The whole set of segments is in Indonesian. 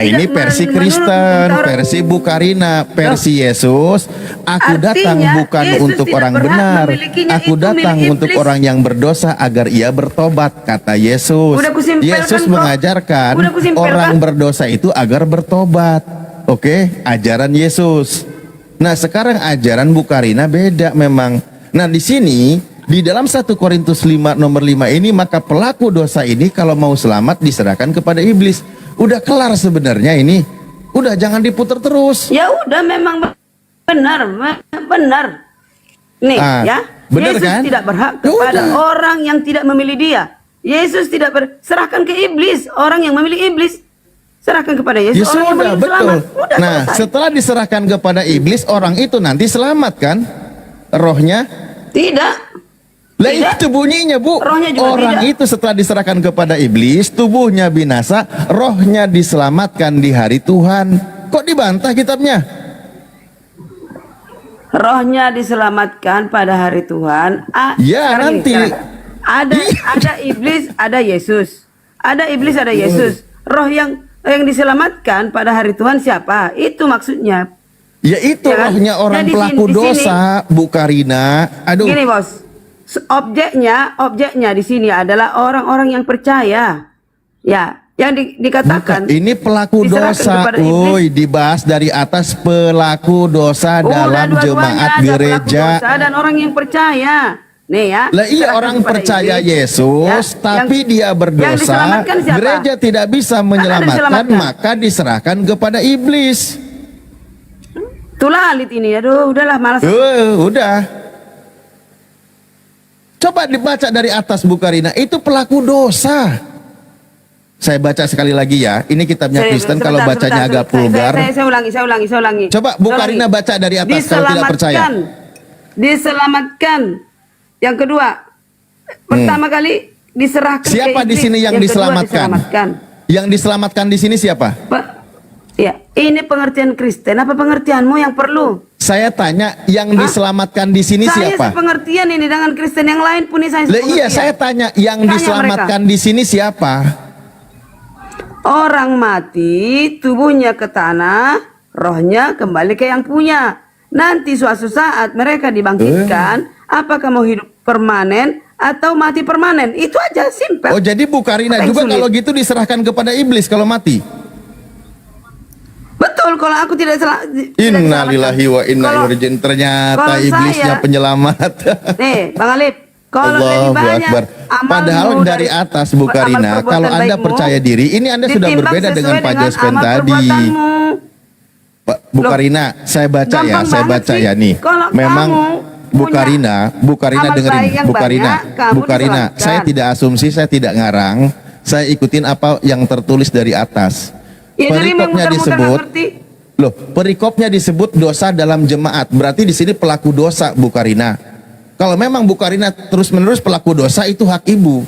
Ini versi Kristen, versi Bukarina, versi Yesus. Aku datang bukan untuk orang benar. Aku datang untuk orang yang berdosa agar ia bertobat, kata Yesus. Yesus mengajarkan orang berdosa itu agar bertobat. Oke, ajaran Yesus. Nah, sekarang ajaran Bukarina beda memang. Nah, di sini di dalam 1 Korintus 5 nomor 5 ini, maka pelaku dosa ini kalau mau selamat diserahkan kepada iblis. Udah kelar sebenarnya ini. Udah, jangan diputar terus. Ya udah, memang benar. Nih ya, benar Yesus kan? tidak berhak kepada orang yang tidak memilih dia. Yesus tidak serahkan ke iblis. Orang yang memilih iblis serahkan kepada Yesus. Ya orang yang sudah, betul. Udah, nah, selesai. Setelah diserahkan kepada iblis, orang itu nanti selamat kan? Rohnya? Tidak. Lah itu bunyinya, Bu. Orang itu setelah diserahkan kepada iblis, tubuhnya binasa, rohnya diselamatkan di hari Tuhan. Kok dibantah kitabnya? Rohnya diselamatkan pada hari Tuhan. Ya, nanti. Ada iblis, ada Yesus. Ada iblis, ada Yesus. Roh yang diselamatkan pada hari Tuhan siapa? Itu maksudnya. Ya itu ya, rohnya orang pelaku dosa, Bukarina. Aduh. Gini, Bos. Objeknya di sini adalah orang-orang yang percaya. Ya, yang dikatakan ini pelaku dosa. Dibahas dari atas pelaku dosa dalam jemaat gereja dan orang yang percaya. Nih ya. Lah iya, orang percaya Yesus, ya, tapi dia berdosa. Gereja tidak bisa menyelamatkan, maka diserahkan kepada iblis. Tulalit ini, aduh, udahlah, malas. Udah. Coba dibaca dari atas, Bukarina. Itu pelaku dosa. Saya baca sekali lagi ya. Ini kitabnya Kristen, kalau bacanya agak vulgar. Saya ulangi. Coba Bukarina baca dari atas kalau tidak percaya. Diselamatkan. Yang kedua, pertama kali diserahkan. Siapa di sini yang diselamatkan? Yang diselamatkan di sini siapa? Ya, ini pengertian Kristen. Apa pengertianmu yang perlu? Saya tanya, yang diselamatkan di sini siapa? Saya sepengertian ini dengan Kristen yang lain pun saya sepengertian. Iya, saya tanya, yang diselamatkan di sini siapa? Orang mati, tubuhnya ke tanah, rohnya kembali ke yang punya. Nanti suatu saat mereka dibangkitkan, apakah mau hidup permanen atau mati permanen? Itu aja, simpel. Oh, jadi Bukarina juga kalau gitu diserahkan kepada iblis kalau mati? Betul, kalau aku tidak salah. Innalillahi wa inna ilaihi raji'un. Ternyata iblisnya penyelamat. Nih, Bang Alip, kalau lebih banyak padahal dari atas, Bukarina, kalau Anda percaya diri, ini Anda sudah berbeda dengan Pak Jospen tadi. Pak Bukarina, saya baca ya nih. Memang Bukarina dengerin, Bukarina, saya tidak asumsi, saya tidak ngarang, saya ikutin apa yang tertulis dari atas. Perikopnya disebut, perikopnya disebut dosa dalam jemaat. Berarti di sini pelaku dosa, Bukarina. Kalau memang Bukarina terus-menerus pelaku dosa, itu hak ibu,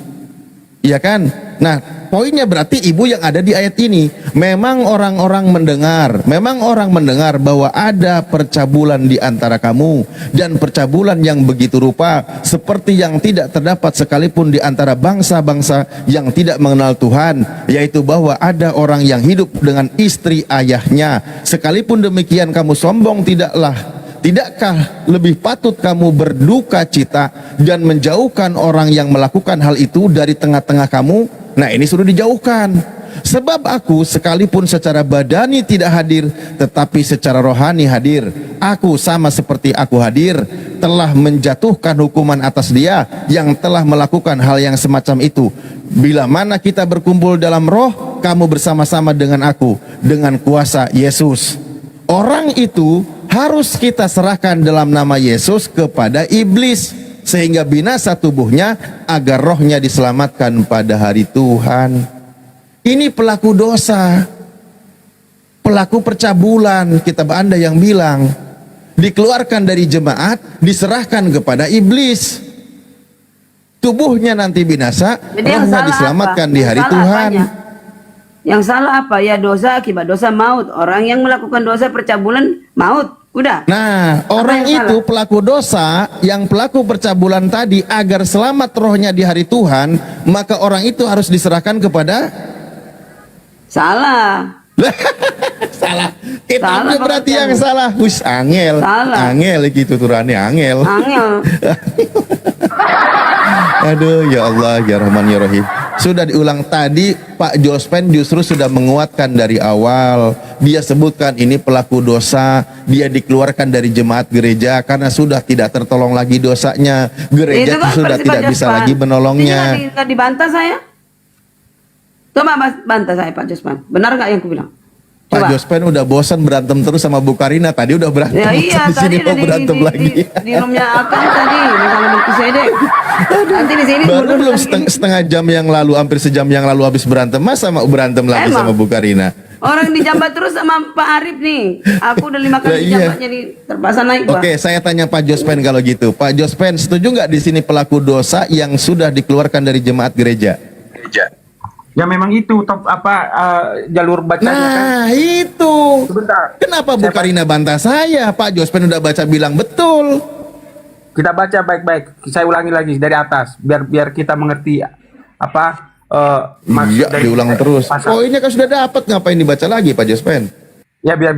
ya kan? Nah, poinnya berarti ibu yang ada di ayat ini. Memang orang mendengar bahwa ada percabulan di antara kamu, dan percabulan yang begitu rupa seperti yang tidak terdapat sekalipun di antara bangsa-bangsa yang tidak mengenal Tuhan, yaitu bahwa ada orang yang hidup dengan istri ayahnya. Sekalipun demikian kamu sombong, tidakkah lebih patut kamu berduka cita dan menjauhkan orang yang melakukan hal itu dari tengah-tengah kamu? Nah, ini sudah dijauhkan. Sebab aku sekalipun secara badani tidak hadir, tetapi secara rohani hadir. Aku sama seperti aku hadir, telah menjatuhkan hukuman atas dia yang telah melakukan hal yang semacam itu. Bila mana kita berkumpul dalam roh, kamu bersama-sama dengan aku, dengan kuasa Yesus. Orang itu harus kita serahkan dalam nama Yesus kepada iblis, sehingga binasa tubuhnya agar rohnya diselamatkan pada hari Tuhan. Ini pelaku dosa, pelaku percabulan. Kitab Anda yang bilang dikeluarkan dari jemaat, diserahkan kepada iblis. Tubuhnya nanti binasa, rohnya diselamatkan di hari Tuhan. Yang salah apa? Ya dosa, akibat dosa maut. Orang yang melakukan dosa percabulan maut. Udah. Nah, orang itu pelaku dosa, yang pelaku percabulan tadi, agar selamat rohnya di hari Tuhan, maka orang itu harus diserahkan kepada salah. Salah. Kitabnya Salah berarti pengertiannya. yang salah. Wis angel. Salah. Angel gitu turane angel. Angel. Aduh, ya Allah, ya Rahman, ya Rahim. Sudah diulang tadi, Pak Jospen justru sudah menguatkan dari awal. Dia sebutkan ini pelaku dosa, dia dikeluarkan dari jemaat gereja karena sudah tidak tertolong lagi dosanya. Gereja Itu kan sudah versi tidak Pak bisa Jospan. lagi menolongnya. Ini nggak dibantah saya. Coba bantah saya Pak Jospan. Benar nggak yang aku bilang? Pak Coba. Jospen udah bosan berantem terus sama Bu Karina. Tadi udah berantem, Ya iya, di sini tadi mau berantem lagi. di roomnya Akan tadi bersama Melkisedek. Nanti di sini Baru mundur belum lagi. setengah jam yang lalu, hampir sejam yang lalu habis berantem, masa mau berantem lagi Emang? sama Bu Karina? Orang dijambat terus sama Pak Arif nih. Aku udah 5 kali Lah, iya. dijambat jadi terpaksa naik. Pak. Oke, saya tanya Pak Jospen kalau gitu. Pak Jospen, setuju nggak di sini pelaku dosa yang sudah dikeluarkan dari jemaat gereja? Ya memang itu jalur bacanya kan. Nah, itu. Sebentar. Kenapa Bu Karina bantah saya? Pak Jospen udah baca bilang betul. Kita baca baik-baik. Saya ulangi lagi dari atas biar kita mengerti maksud Iya, dari diulang terus. pasal. Poinnya kan sudah dapat, ngapain dibaca lagi Pak Jospen? Ya biar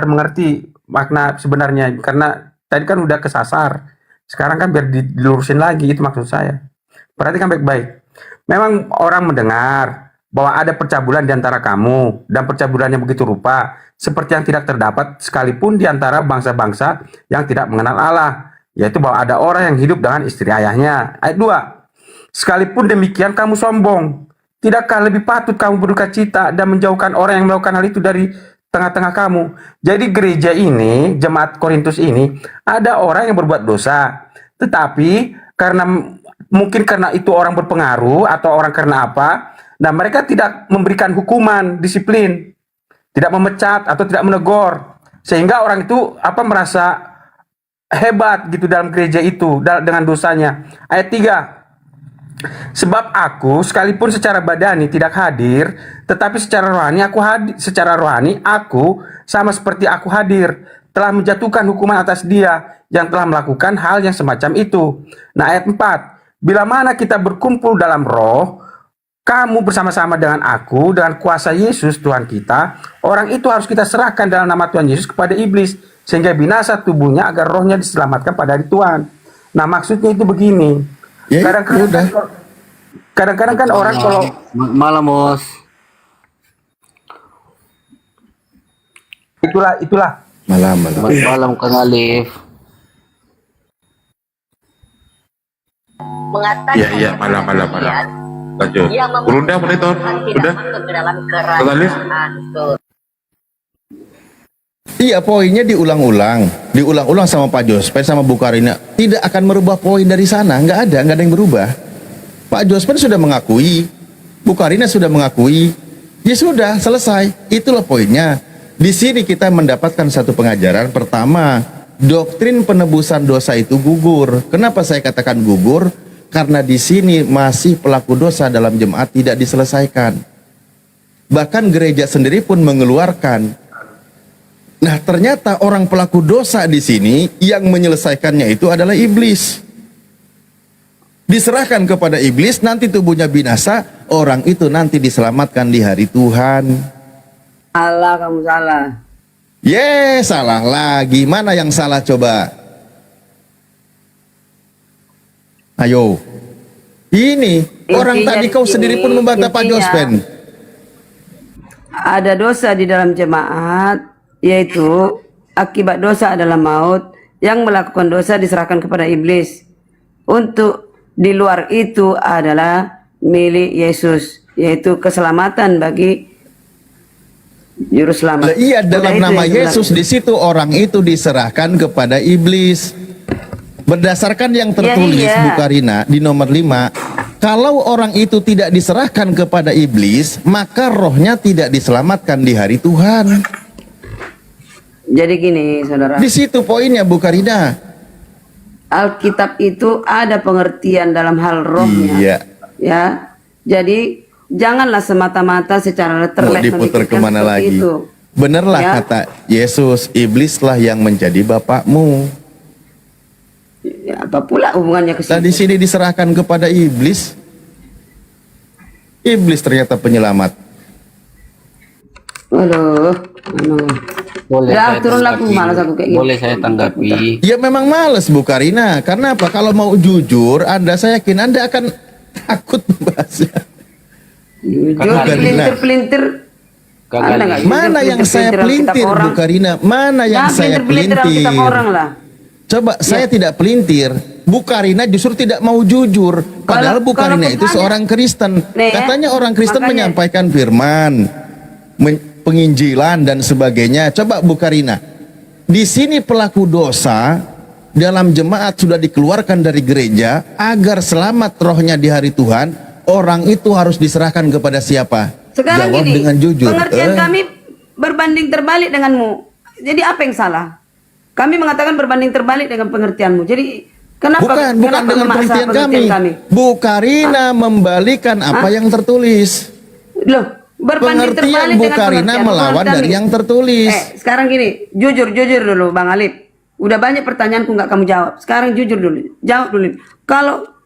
mengerti makna sebenarnya karena tadi kan udah kesasar. Sekarang kan biar dilurusin lagi, itu maksud saya. Perhatikan baik-baik. Memang orang mendengar bahwa ada percabulan di antara kamu dan percabulannya begitu rupa seperti yang tidak terdapat sekalipun di antara bangsa-bangsa yang tidak mengenal Allah, yaitu bahwa ada orang yang hidup dengan istri ayahnya. Ayat 2. Sekalipun demikian kamu sombong, tidakkah lebih patut kamu berduka cita dan menjauhkan orang yang melakukan hal itu dari tengah-tengah kamu? Jadi gereja ini, jemaat Korintus ini, ada orang yang berbuat dosa, tetapi mungkin karena itu orang berpengaruh atau orang karena apa, nah mereka tidak memberikan hukuman, disiplin, tidak memecat atau tidak menegur, sehingga orang itu merasa hebat gitu dalam gereja itu dengan dosanya. Ayat 3. Sebab aku sekalipun secara badani tidak hadir, tetapi secara rohani aku hadir. Secara rohani aku sama seperti aku hadir, telah menjatuhkan hukuman atas dia yang telah melakukan hal yang semacam itu. Nah, ayat 4. Bila mana kita berkumpul dalam roh, kamu bersama-sama dengan aku, dengan kuasa Yesus Tuhan kita, orang itu harus kita serahkan dalam nama Tuhan Yesus kepada iblis, sehingga binasa tubuhnya agar rohnya diselamatkan pada hari Tuhan. Nah, maksudnya itu begini. Ya, Kadang-kadang kan orang kalau malam bos. itulah Malam. Malam Kang Alif. Mengatakan Iya, malam. Lanjut. yang Udah, monitor. tidak Udah. masuk ke dalam Totalis? kerajaan. Tuh. Iya, poinnya diulang-ulang sama Pak Jospen sama Bu Karina. Tidak akan merubah poin dari sana, nggak ada yang berubah. Pak Jospen sudah mengakui, Bu Karina sudah mengakui, ya sudah selesai. Itulah poinnya. Di sini kita mendapatkan satu pengajaran. Pertama, doktrin penebusan dosa itu gugur. Kenapa saya katakan gugur? Karena di sini masih pelaku dosa dalam jemaat tidak diselesaikan. Bahkan gereja sendiri pun mengeluarkan. Nah, ternyata orang pelaku dosa di sini yang menyelesaikannya itu adalah iblis. Diserahkan kepada iblis, nanti tubuhnya binasa, orang itu nanti diselamatkan di hari Tuhan. Allah, kamu salah. Salah lagi. Mana yang salah coba? Ayo. Ini orang Intinya tadi di kau sini, sendiri pun membantah Pak intinya, Jospen. Ada dosa di dalam jemaat, yaitu akibat dosa adalah maut. Yang melakukan dosa diserahkan kepada iblis. Untuk di luar itu adalah milik Yesus, yaitu keselamatan bagi juru selamat. Lah, iya, Udah dalam itu nama yang Yesus sebenarnya. di situ orang itu diserahkan kepada iblis. Berdasarkan yang tertulis iya. Bu Karina di nomor 5, kalau orang itu tidak diserahkan kepada iblis, maka rohnya tidak diselamatkan di hari Tuhan. Jadi gini, saudara. Di situ poinnya Bu Karina. Alkitab itu ada pengertian dalam hal rohnya. Iya. Ya. Jadi janganlah semata-mata secara Mau letterlek diputar memikirkan kemana seperti lagi? itu. Benerlah Ya. kata Yesus, iblislah yang menjadi bapakmu. Ya, apa pula hubungannya ke Nah, di situ? sini diserahkan kepada iblis. Iblis ternyata penyelamat. Aduh, emang. Boleh Udah, saya turun lagu, tanggapi. malas aku kayak gitu. Boleh saya tanggapi. Ya memang males Bu Karina. Karena apa? Kalau mau jujur, saya yakin Anda akan takut membahasnya. Jujur, Kakak, pelintir-pelintir. Kakak, Anda nggak Mana jujur, yang saya pelintir-pelintir pelintir orang. Bu Karina? Mana yang Nah, saya pelintir-pelintir dalam kitab pelintir? orang lah. Coba saya tidak pelintir. Bu Karina justru tidak mau jujur. Padahal Bu kalau Karina itu pesannya- seorang Kristen. Nih, Katanya orang Kristen makanya- menyampaikan firman, penginjilan dan sebagainya. Coba Bu Karina, di sini pelaku dosa dalam jemaat sudah dikeluarkan dari gereja agar selamat rohnya di hari Tuhan. Orang itu harus diserahkan kepada siapa? Sekarang Jawab gini, dengan jujur. pengertian kami berbanding terbalik denganmu. Jadi apa yang salah? Kami mengatakan berbanding terbalik dengan pengertianmu. Jadi kenapa Bukan kenapa dengan memaksa pengertian kami. Bu Karina membalikan apa yang tertulis. Loh, berbanding Pengertian terbalik Bu dengan Karina pengertian. melawan Menurut dari kami. yang tertulis. Sekarang gini, jujur dulu Bang Alip. Udah banyak pertanyaanku nggak kamu jawab. Sekarang jujur dulu, jawab dulu.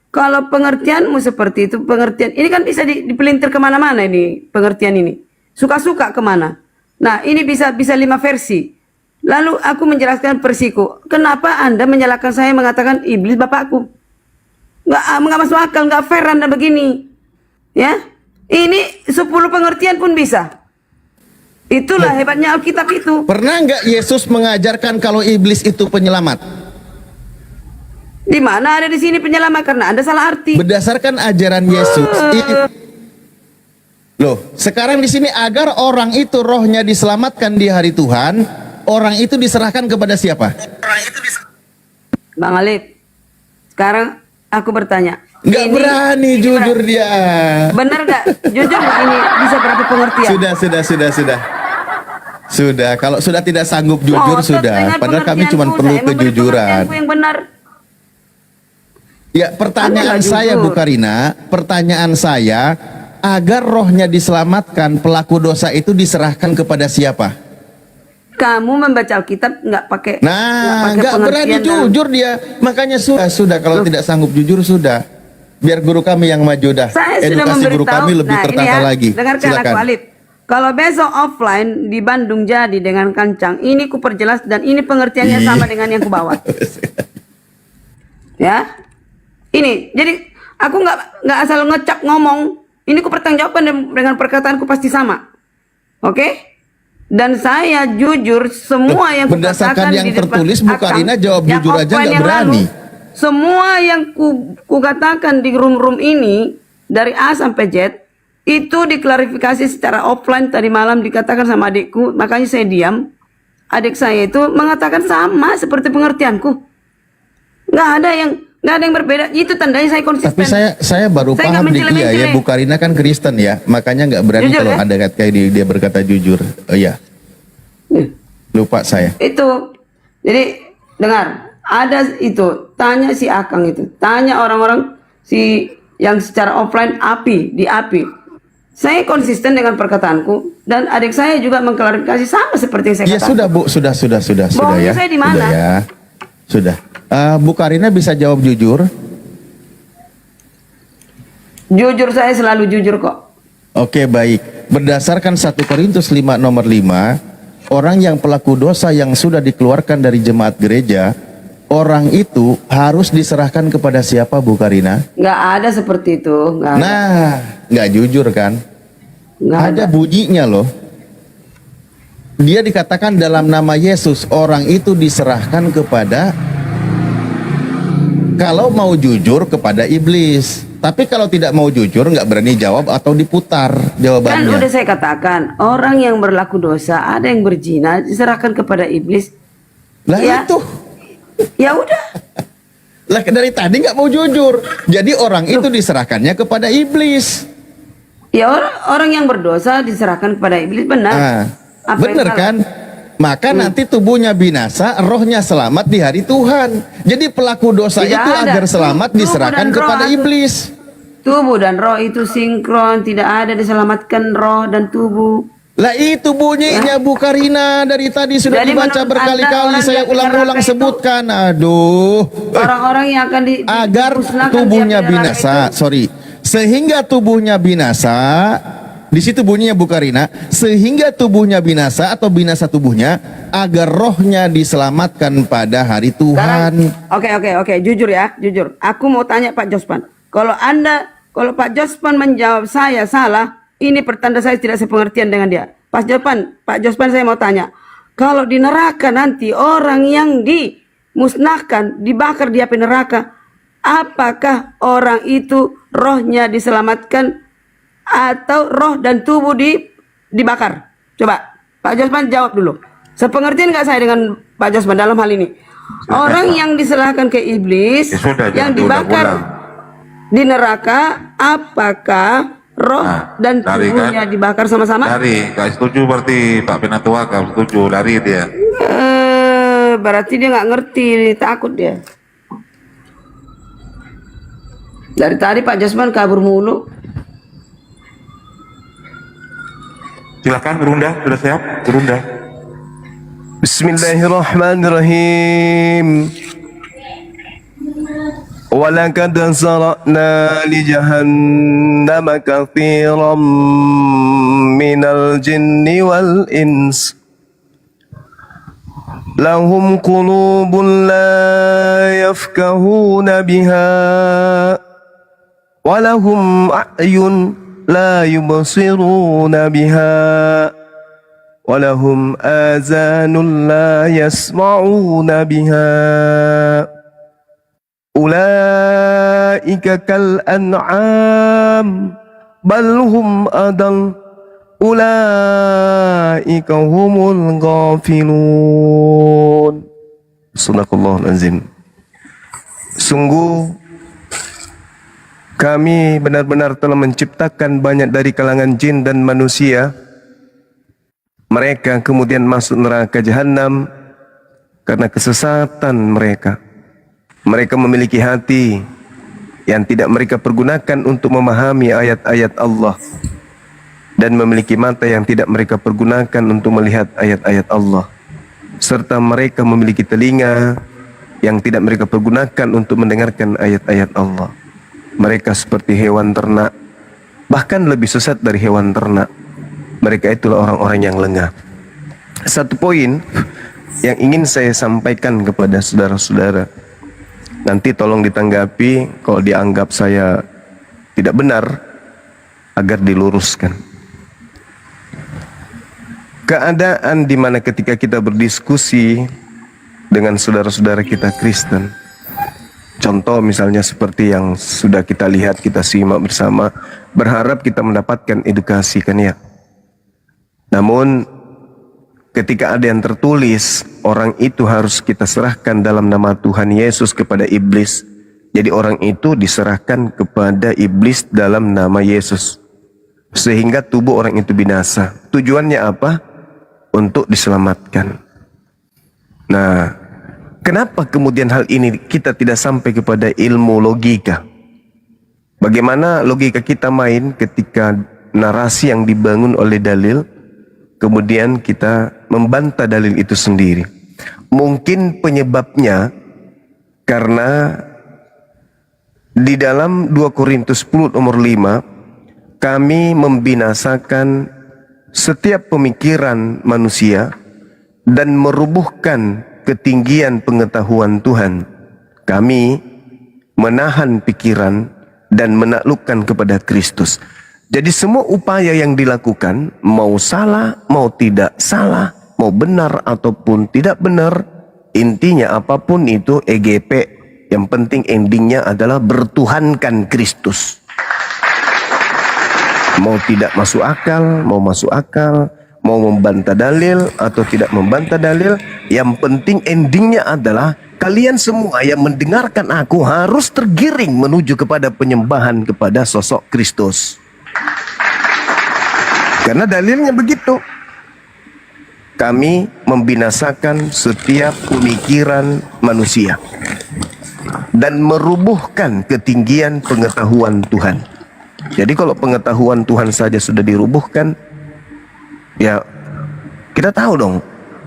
Kalau pengertianmu seperti itu, pengertian ini kan bisa dipelintir kemana-mana ini pengertian ini. Suka-suka kemana. Nah ini bisa 5 versi. Lalu aku menjelaskan versiku. Kenapa Anda menyalahkan saya mengatakan iblis bapakku? Nggak masuk akal, nggak fair Anda begini. Ya, ini 10 pengertian pun bisa. Itulah hebatnya Alkitab itu. Pernah nggak Yesus mengajarkan kalau iblis itu penyelamat? Di mana ada di sini penyelamat karena Anda salah arti. Berdasarkan ajaran Yesus. Loh, sekarang di sini agar orang itu rohnya diselamatkan di hari Tuhan, orang itu diserahkan kepada siapa? Bang Alif, sekarang aku bertanya. Nggak berani jujur dia. Benar nggak? Jujur nggak ini bisa berapa pengertian? Sudah. Kalau sudah tidak sanggup jujur sudah. Padahal kami cuma perlu kejujuran. Yang benar. Ya, pertanyaan Anda nggak saya jujur. Bu Karina, pertanyaan saya, agar rohnya diselamatkan, pelaku dosa itu diserahkan kepada siapa? Kamu membaca Alkitab nggak pakai. Nah, nggak berani pengertian dalam- jujur dia. Makanya sudah kalau tidak sanggup jujur sudah. Biar guru kami yang maju dah. Saya sudah Edukasi guru memberitahu. kami lebih Nah, ini tertata ya, lagi. Dengarkan aku Silakan. Alif. Kalau besok offline di Bandung jadi dengan kancang, ini ku perjelas dan ini pengertiannya sama dengan yang ku bawa. Ya, ini jadi aku nggak asal ngecap ngomong. Ini ku pertanggungjawabkan dengan perkataanku pasti sama. Oke? Dan saya jujur semua yang berdasarkan kukatakan yang di depan tertulis, Bu akang, Karina jawab yang jujur aja offline nggak yang berani. Semua yang kukatakan di room ini dari A sampai Z itu diklarifikasi secara offline tadi malam dikatakan sama adikku, makanya saya diam. Adik saya itu mengatakan sama seperti pengertianku. Nggak ada yang berbeda. Itu tandanya saya konsisten. Tapi saya baru Saya paham nggak di dia ya. mencela-mencela. Bu Karina kan Kristen ya, makanya nggak berani Jujur, kalau ya? ada kayak dia berkata jujur. Oh iya, lupa saya. Itu. Jadi dengar, ada itu, tanya si Akang itu, tanya orang-orang si yang secara offline di API. Saya konsisten dengan perkataanku dan adik saya juga mengklarifikasi sama seperti yang saya Ya katakan. sudah Bu, sudah Bohongnya ya. saya di mana? Sudah ya. Sudah. Bu Karina bisa jawab jujur? Jujur, saya selalu jujur kok. Oke, baik. Berdasarkan 1 Korintus 5 nomor 5, orang yang pelaku dosa yang sudah dikeluarkan dari jemaat gereja, orang itu harus diserahkan kepada siapa Bu Karina? Nggak ada seperti itu. Nggak ada. Nah, nggak jujur kan? Nggak Ada bunyinya loh. Dia dikatakan dalam nama Yesus, orang itu diserahkan kepada, kalau mau jujur kepada iblis. Tapi kalau tidak mau jujur, nggak berani jawab atau diputar Kan jawabannya. udah saya katakan, orang yang berlaku dosa, ada yang berzina, diserahkan kepada iblis. Lah Ya. itu. Ya udah. Lah dari tadi nggak mau jujur. Jadi orang itu diserahkannya kepada iblis. Ya orang yang berdosa diserahkan kepada iblis, benar. Nah, Apa yang bener salah? kan? Maka nanti tubuhnya binasa, rohnya selamat di hari Tuhan. Jadi pelaku dosa Tidak itu ada. agar selamat Tubuh diserahkan dan roh kepada atau- iblis. Tubuh dan roh itu sinkron, tidak ada diselamatkan roh dan tubuh. Lah itu bunyinya Bu Karina dari tadi sudah Jadi dibaca menurut berkali-kali, Anda, saya orang yang ulang-ulang neraka itu- sebutkan. Aduh. Orang-orang yang akan Agar dimusnahkan tubuhnya di neraka binasa, itu. sehingga tubuhnya binasa, Di situ bunyinya Bukarina, sehingga tubuhnya binasa atau binasa tubuhnya, agar rohnya diselamatkan pada hari Tuhan. Oke, jujur ya, jujur. Aku mau tanya Pak Jospan. Kalau Pak Jospan menjawab saya salah, ini pertanda saya tidak sepengertian dengan dia. Pak Jospan saya mau tanya. Kalau di neraka nanti orang yang dimusnahkan, dibakar di api neraka, apakah orang itu rohnya diselamatkan atau roh dan tubuh dibakar? Coba Pak Jospan jawab dulu. Sepengertian nggak saya dengan Pak Jospan dalam hal ini? Orang yang diserahkan ke iblis, Ya sudah, yang jangan dibakar di neraka, apakah roh dan lari tubuhnya kan? dibakar sama-sama? Lari, gak setuju berarti Pak Penatua, gak setuju, lari dia. Berarti dia nggak ngerti, takut dia. Dari tadi Pak Jospan kabur mulu. Silakan berunda, sudah siap? Berunda. Bismillahirrahmanirrahim. ولقد زرعنا لجهنم كثيرا من الجن والإنس لهم قلوب لا يفقهون بها ولهم أعين لا يبصرون بها ولهم آذان لا يسمعون بها أولئك كالأنعام بل هم أضل أولئك هم الغافلون. Sadaqallahul azim. Sungguh kami benar-benar telah menciptakan banyak dari kalangan jin dan manusia. Mereka kemudian masuk neraka jahanam karena kesesatan mereka. Mereka memiliki hati yang tidak mereka pergunakan untuk memahami ayat-ayat Allah, dan memiliki mata yang tidak mereka pergunakan untuk melihat ayat-ayat Allah, serta mereka memiliki telinga yang tidak mereka pergunakan untuk mendengarkan ayat-ayat Allah. Mereka seperti hewan ternak, bahkan lebih sesat dari hewan ternak. Mereka itulah orang-orang yang lengah. Satu poin yang ingin saya sampaikan kepada saudara-saudara, nanti tolong ditanggapi kalau dianggap saya tidak benar, agar diluruskan. Keadaan di mana ketika kita berdiskusi dengan saudara-saudara kita Kristen, contoh misalnya seperti yang sudah kita lihat, kita simak bersama, berharap kita mendapatkan edukasi, kan ya. Namun ketika ada yang tertulis, orang itu harus kita serahkan dalam nama Tuhan Yesus kepada iblis. Jadi orang itu diserahkan kepada iblis dalam nama Yesus, sehingga tubuh orang itu binasa. Tujuannya apa? Untuk diselamatkan. Nah, kenapa kemudian hal ini kita tidak sampai kepada ilmu logika? Bagaimana logika kita main ketika narasi yang dibangun oleh dalil, kemudian kita membantah dalil itu sendiri? Mungkin penyebabnya karena di dalam 2 Korintus 10 nomor 5, kami membinasakan setiap pemikiran manusia dan merubuhkan ketinggian pengetahuan Tuhan. Kami menahan pikiran dan menaklukkan kepada Kristus. Jadi semua upaya yang dilakukan, mau salah, mau tidak salah, mau benar ataupun tidak benar, intinya apapun itu EGP, yang penting endingnya adalah bertuhankan Kristus. Mau tidak masuk akal, mau masuk akal, mau membantah dalil atau tidak membantah dalil, yang penting endingnya adalah kalian semua yang mendengarkan aku harus tergiring menuju kepada penyembahan kepada sosok Kristus. Karena dalilnya begitu. Kami membinasakan setiap pemikiran manusia dan merubuhkan ketinggian pengetahuan Tuhan. Jadi kalau pengetahuan Tuhan saja sudah dirubuhkan, ya kita tahu dong.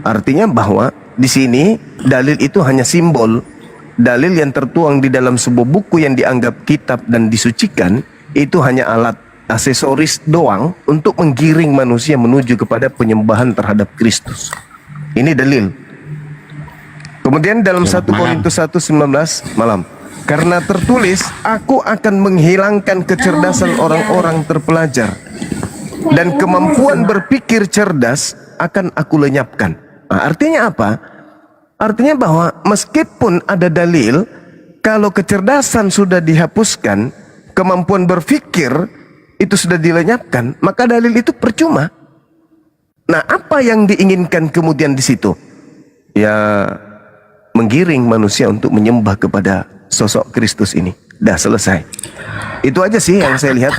Artinya bahwa di sini dalil itu hanya simbol. Dalil yang tertuang di dalam sebuah buku yang dianggap kitab dan disucikan itu hanya alat aksesoris doang untuk menggiring manusia menuju kepada penyembahan terhadap Kristus. Ini dalil. Kemudian dalam 1 Korintus 1:19 malam, karena tertulis, aku akan menghilangkan kecerdasan orang-orang terpelajar dan kemampuan berpikir cerdas akan aku lenyapkan. Nah, artinya apa? Artinya bahwa meskipun ada dalil, kalau kecerdasan sudah dihapuskan, kemampuan berpikir itu sudah dilenyapkan, maka dalil itu percuma. Nah, apa yang diinginkan kemudian di situ? Ya, menggiring manusia untuk menyembah kepada sosok Kristus ini. Dah selesai. Itu aja sih yang saya lihat.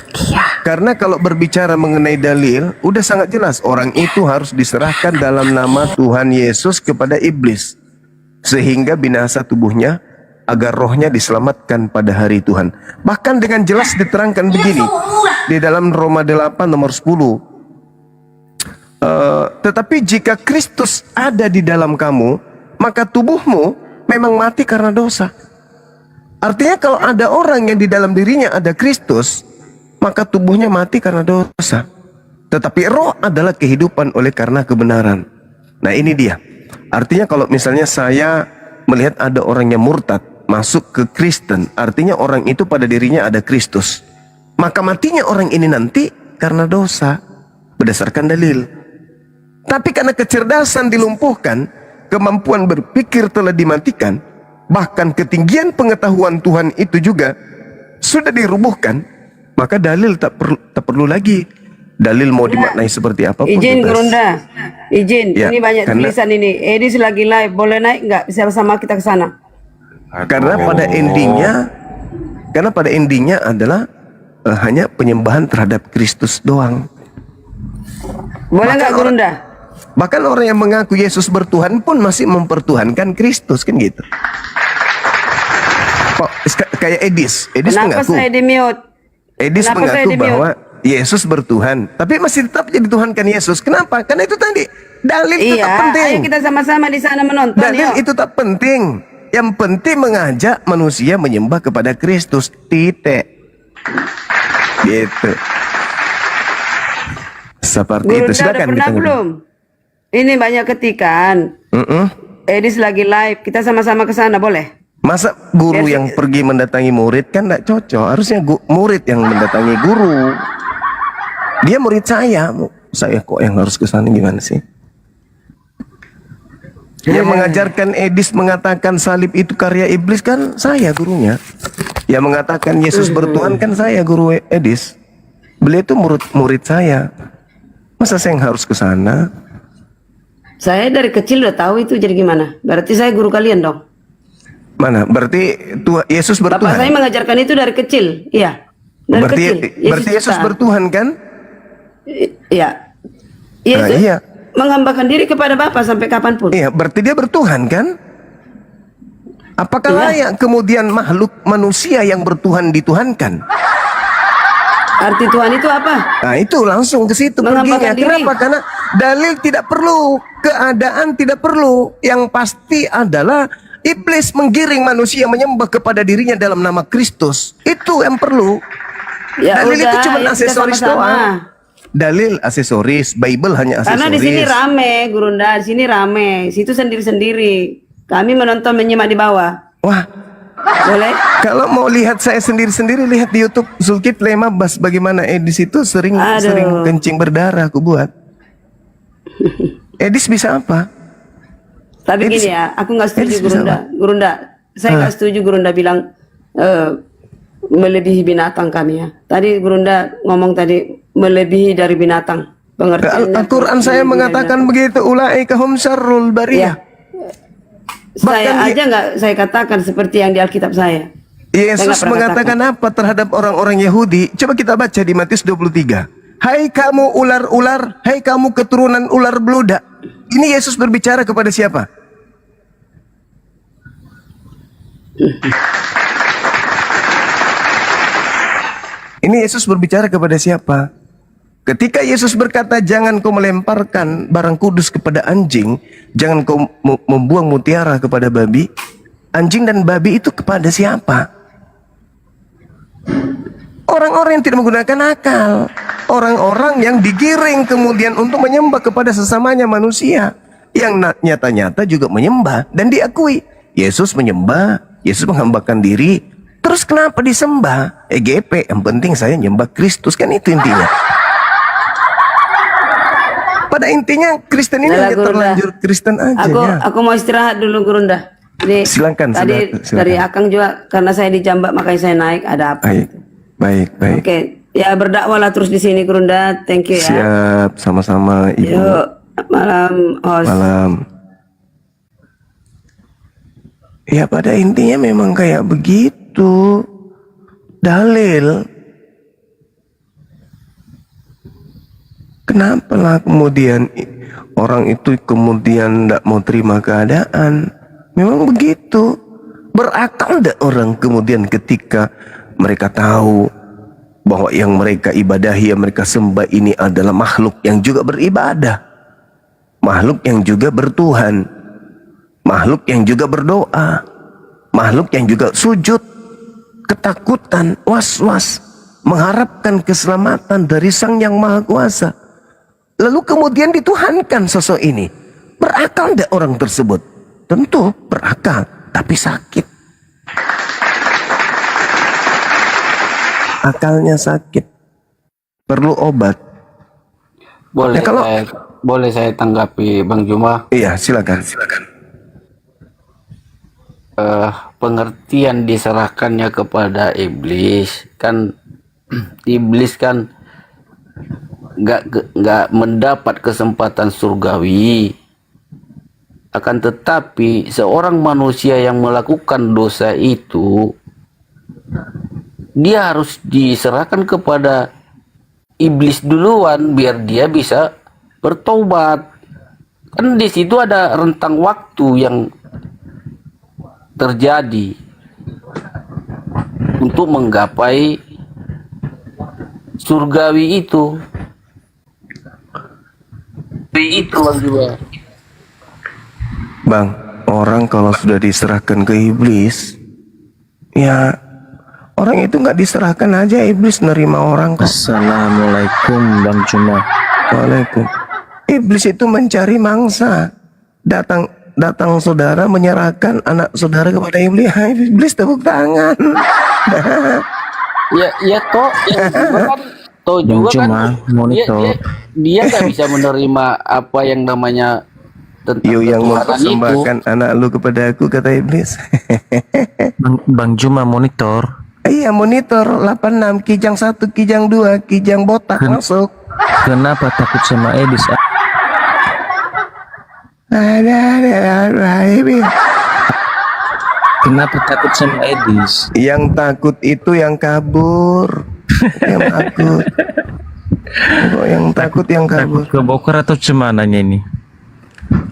Karena kalau berbicara mengenai dalil, udah sangat jelas orang itu harus diserahkan dalam nama Tuhan Yesus kepada iblis, sehingga binasa tubuhnya agar rohnya diselamatkan pada hari Tuhan. Bahkan dengan jelas diterangkan begini di dalam Roma 8 nomor 10. Tetapi jika Kristus ada di dalam kamu, maka tubuhmu memang mati karena dosa. Artinya kalau ada orang yang di dalam dirinya ada Kristus, maka tubuhnya mati karena dosa. Tetapi roh adalah kehidupan oleh karena kebenaran. Nah, ini dia. Artinya kalau misalnya saya melihat ada orang yang murtad masuk ke Kristen, artinya orang itu pada dirinya ada Kristus. Maka matinya orang ini nanti karena dosa berdasarkan dalil. Tapi karena kecerdasan dilumpuhkan, kemampuan berpikir telah dimatikan, bahkan ketinggian pengetahuan Tuhan itu juga sudah dirubuhkan, maka dalil tak perlu lagi. Dalil mau dimaknai seperti apa pun Izin bebas. Gurunda, izin. Ya, Ini banyak karena- tulisan ini. Edis lagi live, boleh naik nggak? Bisa bersama kita ke sana. Karena pada endingnya adalah hanya penyembahan terhadap Kristus doang. Boleh nggak Gurunda? Bahkan orang yang mengaku Yesus bertuhan pun masih mempertuhankan Kristus, kan gitu. Kok kayak Edis Kenapa mengaku, saya di-mute? Edis Kenapa saya mengaku di-mute? bahwa Yesus bertuhan, tapi masih tetap jadi Tuhankan Yesus. Kenapa? Karena itu tadi dalil itu tak Iya, penting. ayo kita sama-sama di sana menonton. Dalil Yuk. itu tak penting. Yang penting mengajak manusia menyembah kepada Kristus. Titik. Gitu. Seperti itu. Gurunda udah Silakan pernah kita belum? Ini banyak ketikan. Edis lagi live, kita sama-sama ke sana, boleh? Masa guru Biar- yang pergi mendatangi murid kan tidak cocok. Harusnya murid yang mendatangi guru. Dia murid saya. Saya kok yang harus ke sana, gimana sih? Yang mengajarkan Edis mengatakan salib itu karya iblis kan saya gurunya. Yang mengatakan Yesus bertuhan kan saya guru Edis. Beliau itu murid saya. Masa saya yang harus ke sana? Saya dari kecil udah tahu itu jadi gimana. Berarti saya guru kalian dong. Mana? Berarti Yesus Bapak bertuhan. saya mengajarkan itu dari kecil. Iya. Dari Berarti kecil. berarti Yesus Tuhan. bertuhan kan? Iya. Yesus iya. menghambakan diri kepada Bapa sampai kapanpun. Iya, berarti dia bertuhan kan? Apakah layak kemudian makhluk manusia yang bertuhan dituhankan? Arti Tuhan itu apa? Nah itu langsung ke situ Menghambahkan perginya. diri. Kenapa? Karena dalil tidak perlu, keadaan tidak perlu. Yang pasti adalah iblis menggiring manusia menyembah kepada dirinya dalam nama Kristus. Itu yang perlu. Ya Dalil udah, itu cuma ya kita aksesoris sama-sama. doang. Dalil aksesoris, Bible hanya aksesoris. Karena di sini rame, Gurunda. Di sini rame. Situ sendiri-sendiri. Kami menonton menyimak di bawah. Wah, Boleh? kalau mau lihat saya sendiri-sendiri, lihat di YouTube Zulkifli Mabas bagaimana Edis itu sering Aduh. kencing berdarah aku buat. Edis bisa apa? Tapi Edis- gini ya, aku nggak setuju Edis bisa Gurunda. Gurunda, saya nggak setuju Gurunda bilang melebihi binatang kami ya. Tadi Gurunda ngomong tadi melebihi dari binatang. Pengertiannya. Al-Quran saya mengatakan begitu, ulaika hum syarrul bariyah. Saya Bahkan aja nggak saya katakan seperti yang di Alkitab saya. Saya Yesus nggak pernah mengatakan apa terhadap orang-orang Yahudi? Coba kita baca di Matius 23. Hai kamu ular-ular, hai kamu keturunan ular beludak. Ini Yesus berbicara kepada siapa? Ini Yesus berbicara kepada siapa? Ketika Yesus berkata, jangan kau melemparkan barang kudus kepada anjing, jangan kau membuang mutiara kepada babi. Anjing dan babi itu kepada siapa? Orang-orang yang tidak menggunakan akal, orang-orang yang digiring kemudian untuk menyembah kepada sesamanya manusia, yang nyata-nyata juga menyembah dan diakui. Yesus menyembah, Yesus menghambakan diri. Terus kenapa disembah? EGP, yang penting saya nyembah Kristus, kan itu intinya. Pada intinya Kristen ini Yalah, hanya Guru, terlanjur Kristen aja ya. Aku mau istirahat dulu, Gurunda. Jadi Silakan, tadi silakan. dari Akang juga karena saya dijambak makanya saya naik, ada apa? Baik, baik, baik. Oke, ya berdakwalah terus di sini, Gurunda. Thank you ya. Siap, sama-sama Ibu. Yuk, malam host. Malam. Ya pada intinya memang kayak begitu. Dalil. Kenapa lah kemudian orang itu kemudian tidak mau terima keadaan? Memang begitu. Berakal tidak orang kemudian ketika mereka tahu bahwa yang mereka ibadahi, yang mereka sembah ini adalah makhluk yang juga beribadah, makhluk yang juga bertuhan, makhluk yang juga berdoa, makhluk yang juga sujud, ketakutan, was-was, mengharapkan keselamatan dari Sang Yang Maha Kuasa. Lalu kemudian dituhankan sosok ini. Berakal tidak orang tersebut? Tentu berakal, tapi sakit. Akalnya sakit, perlu obat. Boleh, Ya, kalau- boleh saya tanggapi Bang Juma. Iya, silakan, silakan. Pengertian diserahkannya kepada iblis kan, iblis kan nggak mendapat kesempatan surgawi. Akan tetapi seorang manusia yang melakukan dosa itu, dia harus diserahkan kepada iblis duluan biar dia bisa bertobat. Kan di situ ada rentang waktu yang terjadi untuk menggapai surgawi itu. Itu juga. Bang, orang kalau sudah diserahkan ke iblis, ya orang itu nggak diserahkan aja, iblis nerima orang kok. Assalamualaikum Bang Juma. Waalaikum. Iblis itu mencari mangsa. Datang saudara menyerahkan anak saudara kepada iblis. Hai, iblis tepuk tangan. Ya toh, toh Bang juga kan Juma, monitor. dia nggak bisa menerima apa yang namanya tentang Yuk yang ketuhanan itu. mempersembahkan anak lu kepada aku, kata iblis. Bang Juma monitor. Iya, monitor 86, kijang 1, kijang 2, kijang botak masuk. Kenapa takut sama Edis? Kenapa takut sama Edis? Yang takut itu yang kabur. Yang takut. Kok yang takut yang kabur? Takut kebongkar atau cemananya ini?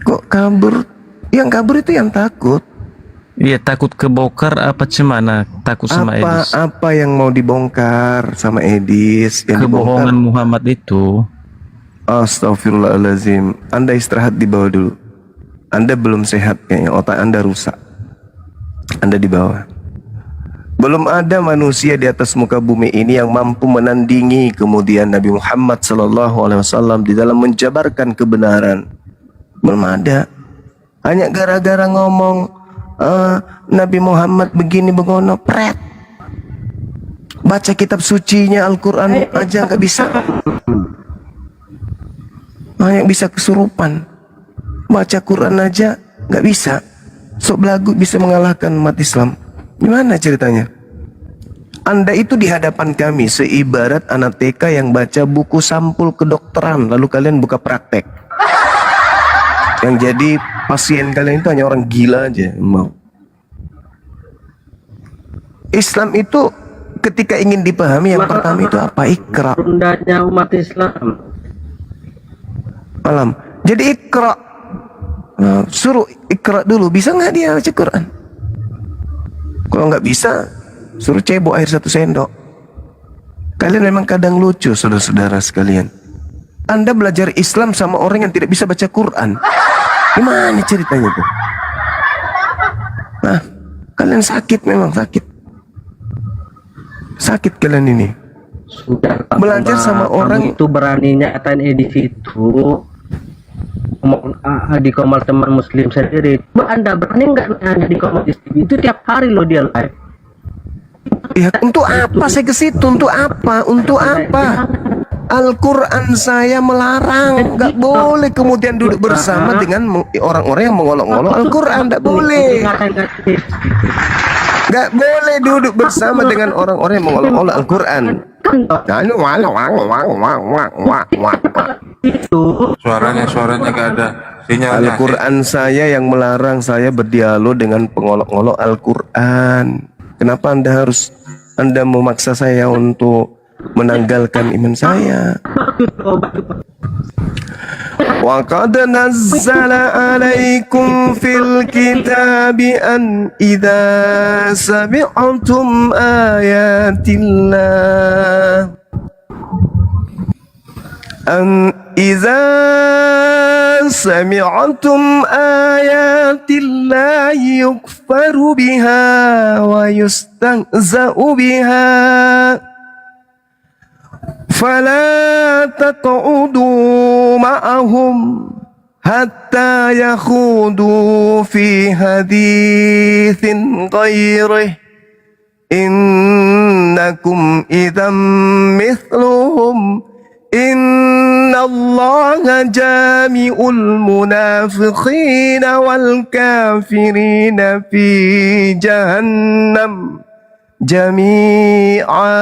Kok kabur? Yang kabur itu yang takut. Iya, takut kebongkar apa cemana? Takut sama Edis. Apa yang mau dibongkar sama Edis? Yang Kebohongan dibongkar. Muhammad itu. Astagfirullahaladzim. Anda istirahat di bawah dulu. Anda belum sehat kayaknya. Otak Anda rusak. Anda di bawah. Belum ada manusia di atas muka bumi ini yang mampu menandingi kemudian Nabi Muhammad SAW di dalam menjabarkan kebenaran. Belum ada. Hanya gara-gara ngomong Nabi Muhammad begini begono, pret. Baca kitab sucinya Al-Quran aja nggak bisa. Hanya bisa kesurupan. Baca Quran aja nggak bisa. Sok belagu bisa mengalahkan umat Islam. Gimana ceritanya? Anda itu di hadapan kami seibarat anak TK yang baca buku sampul kedokteran, lalu kalian buka praktek. Yang jadi pasien kalian itu hanya orang gila aja mau. Islam itu ketika ingin dipahami yang pertama itu apa? Iqra. Rendahnya umat Islam. Malam. Jadi Iqra. Suruh Iqra dulu. Bisa nggak dia baca Quran? Kalau nggak bisa, suruh cebok air 1 sendok. Kalian memang kadang lucu, saudara-saudara sekalian. Anda belajar Islam sama orang yang tidak bisa baca Quran. Gimana ceritanya tuh? Nah, kalian sakit, memang sakit. Sakit kalian ini. sudah Belajar sama kamu orang. itu berani nyatain edisi itu ngomong di komal teman muslim sendiri. Anda berani nggak nanya di komal itu tiap hari loh dia live. Ya, untuk apa saya ke situ? Untuk apa? Untuk apa? Al-Quran saya melarang, nggak boleh kemudian duduk bersama dengan orang-orang yang mengolok-olok Al-Quran, nggak boleh. Nggak boleh duduk bersama dengan orang-orang yang mengolok-olok Al-Quran. Suaranya gak ada sinyalnya. Al-Quran saya yang melarang saya berdialog dengan pengolok-olok Al-Quran. Kenapa Anda memaksa saya untuk menanggalkan iman saya? Wa qad nazzala 'alaikum fil kitabi an idza sami'tum ayatillah yukfaru biha wa yustahza'u biha فلا تقعدوا معهم حتى يخوضوا في حديث غيره إنكم إذا مثلهم إن الله جامع المنافقين والكافرين في جهنم جميعا.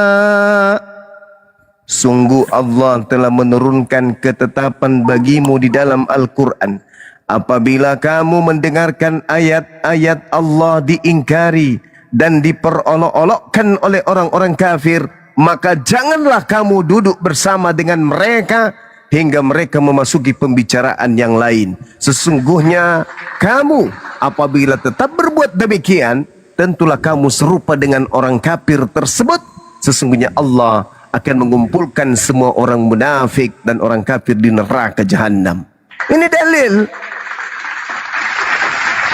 Sungguh Allah telah menurunkan ketetapan bagimu di dalam Al-Quran. Apabila kamu mendengarkan ayat-ayat Allah diingkari dan diperolok-olokkan oleh orang-orang kafir, maka janganlah kamu duduk bersama dengan mereka hingga mereka memasuki pembicaraan yang lain. Sesungguhnya kamu apabila tetap berbuat demikian, tentulah kamu serupa dengan orang kafir tersebut. Sesungguhnya Allah akan mengumpulkan semua orang munafik dan orang kafir di neraka jahanam. Ini dalil.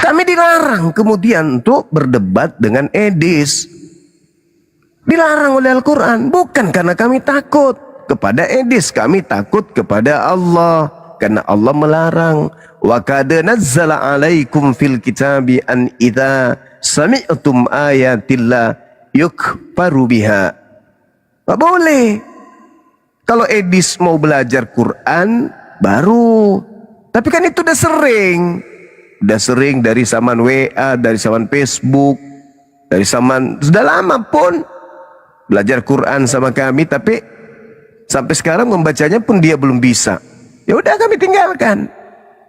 Kami dilarang kemudian untuk berdebat dengan edis. Dilarang oleh Al-Quran. Bukan karena kami takut kepada edis. Kami takut kepada Allah. Karena Allah melarang. Wa qad nazzala 'alaikum fil kitabi an idza sami'tum ayatillah yukfaru biha. Gak boleh. Kalau edis mau belajar Quran baru. Tapi kan itu udah sering. Udah sering dari zaman WA, dari zaman Facebook, dari zaman sudah lama pun belajar Quran sama kami, tapi sampai sekarang membacanya pun dia belum bisa. Ya udah kami tinggalkan.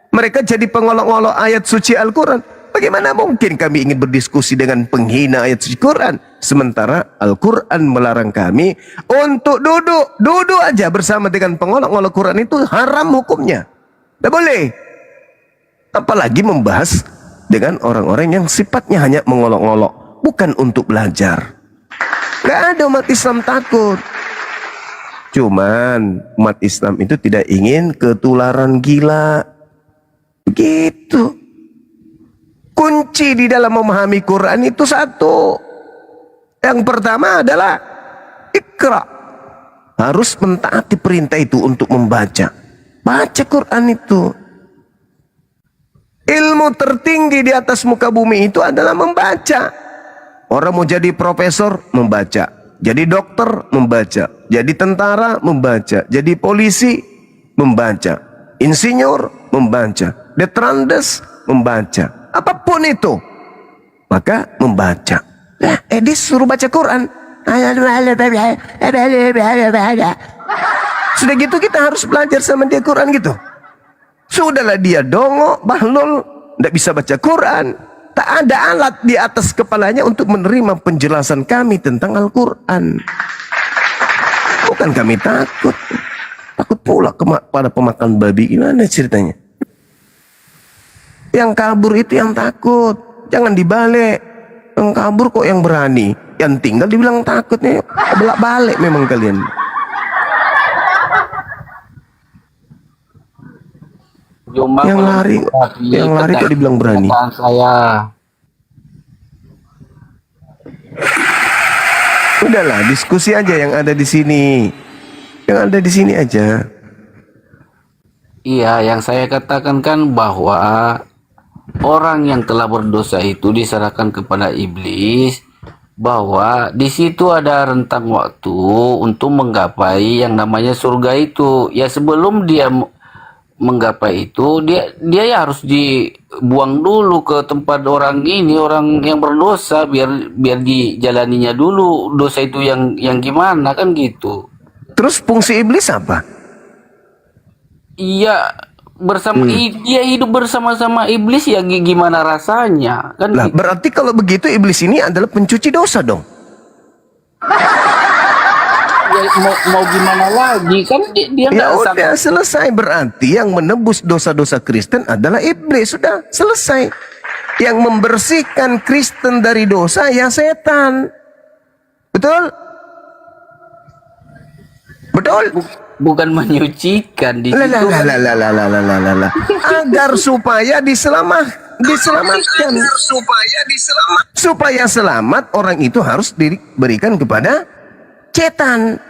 Mereka jadi pengolok-olok ayat suci Al-Quran. Bagaimana mungkin kami ingin berdiskusi dengan penghina ayat suci Quran? Sementara Al-Quran melarang kami untuk duduk aja bersama dengan pengolok-olok Quran, itu haram hukumnya. Tidak boleh. Apalagi membahas dengan orang-orang yang sifatnya hanya mengolok-olok, bukan untuk belajar. Gak ada umat Islam takut. Cuman umat Islam itu tidak ingin ketularan gila. Begitu. Kunci di dalam memahami Quran itu satu. Yang pertama adalah ikra. Harus mentaati perintah itu untuk membaca. Baca Quran itu. Ilmu tertinggi di atas muka bumi itu adalah membaca. Orang mau jadi profesor, membaca. Jadi dokter, membaca. Jadi tentara, membaca. Jadi polisi, membaca. Insinyur, membaca. Detrandes, membaca. Apapun itu, maka membaca. Nah, edis suruh baca Quran. Sudah gitu kita harus belajar sama dia Quran gitu. Sudahlah dia dongok, bahlul, tidak bisa baca Quran. Tak ada alat di atas kepalanya untuk menerima penjelasan kami tentang Al-Quran. Bukan kami takut. Takut pula pada pemakan babi. Gimana ceritanya? Yang kabur itu yang takut. Jangan dibalik. Yang kabur kok yang berani. Yang tinggal dibilang takutnya. Belak balik memang kalian. Yang lari kok dibilang berani. Saya Udahlah, diskusi aja yang ada di sini. Yang ada di sini aja. Iya, yang saya katakan kan bahwa orang yang telah berdosa itu diserahkan kepada iblis, bahwa di situ ada rentang waktu untuk menggapai yang namanya surga itu. Ya sebelum dia menggapai itu, dia ya harus dibuang dulu ke tempat orang yang berdosa, biar dijalaninya dulu dosa itu yang gimana kan gitu. Terus fungsi iblis apa? Iya, dia hidup bersama-sama iblis ya gimana rasanya kan Lah, gitu. berarti kalau begitu iblis ini adalah pencuci dosa dong. Ya, mau gimana lagi kan dia Ya nggak udah, selesai. Berarti yang menebus dosa-dosa Kristen adalah iblis. Sudah selesai. Yang membersihkan Kristen dari dosa ya setan. Betul? Betul? bukan menyucikan di situ. Lah. Agar supaya diselamatkan. Supaya selamat, orang itu harus diberikan kepada setan.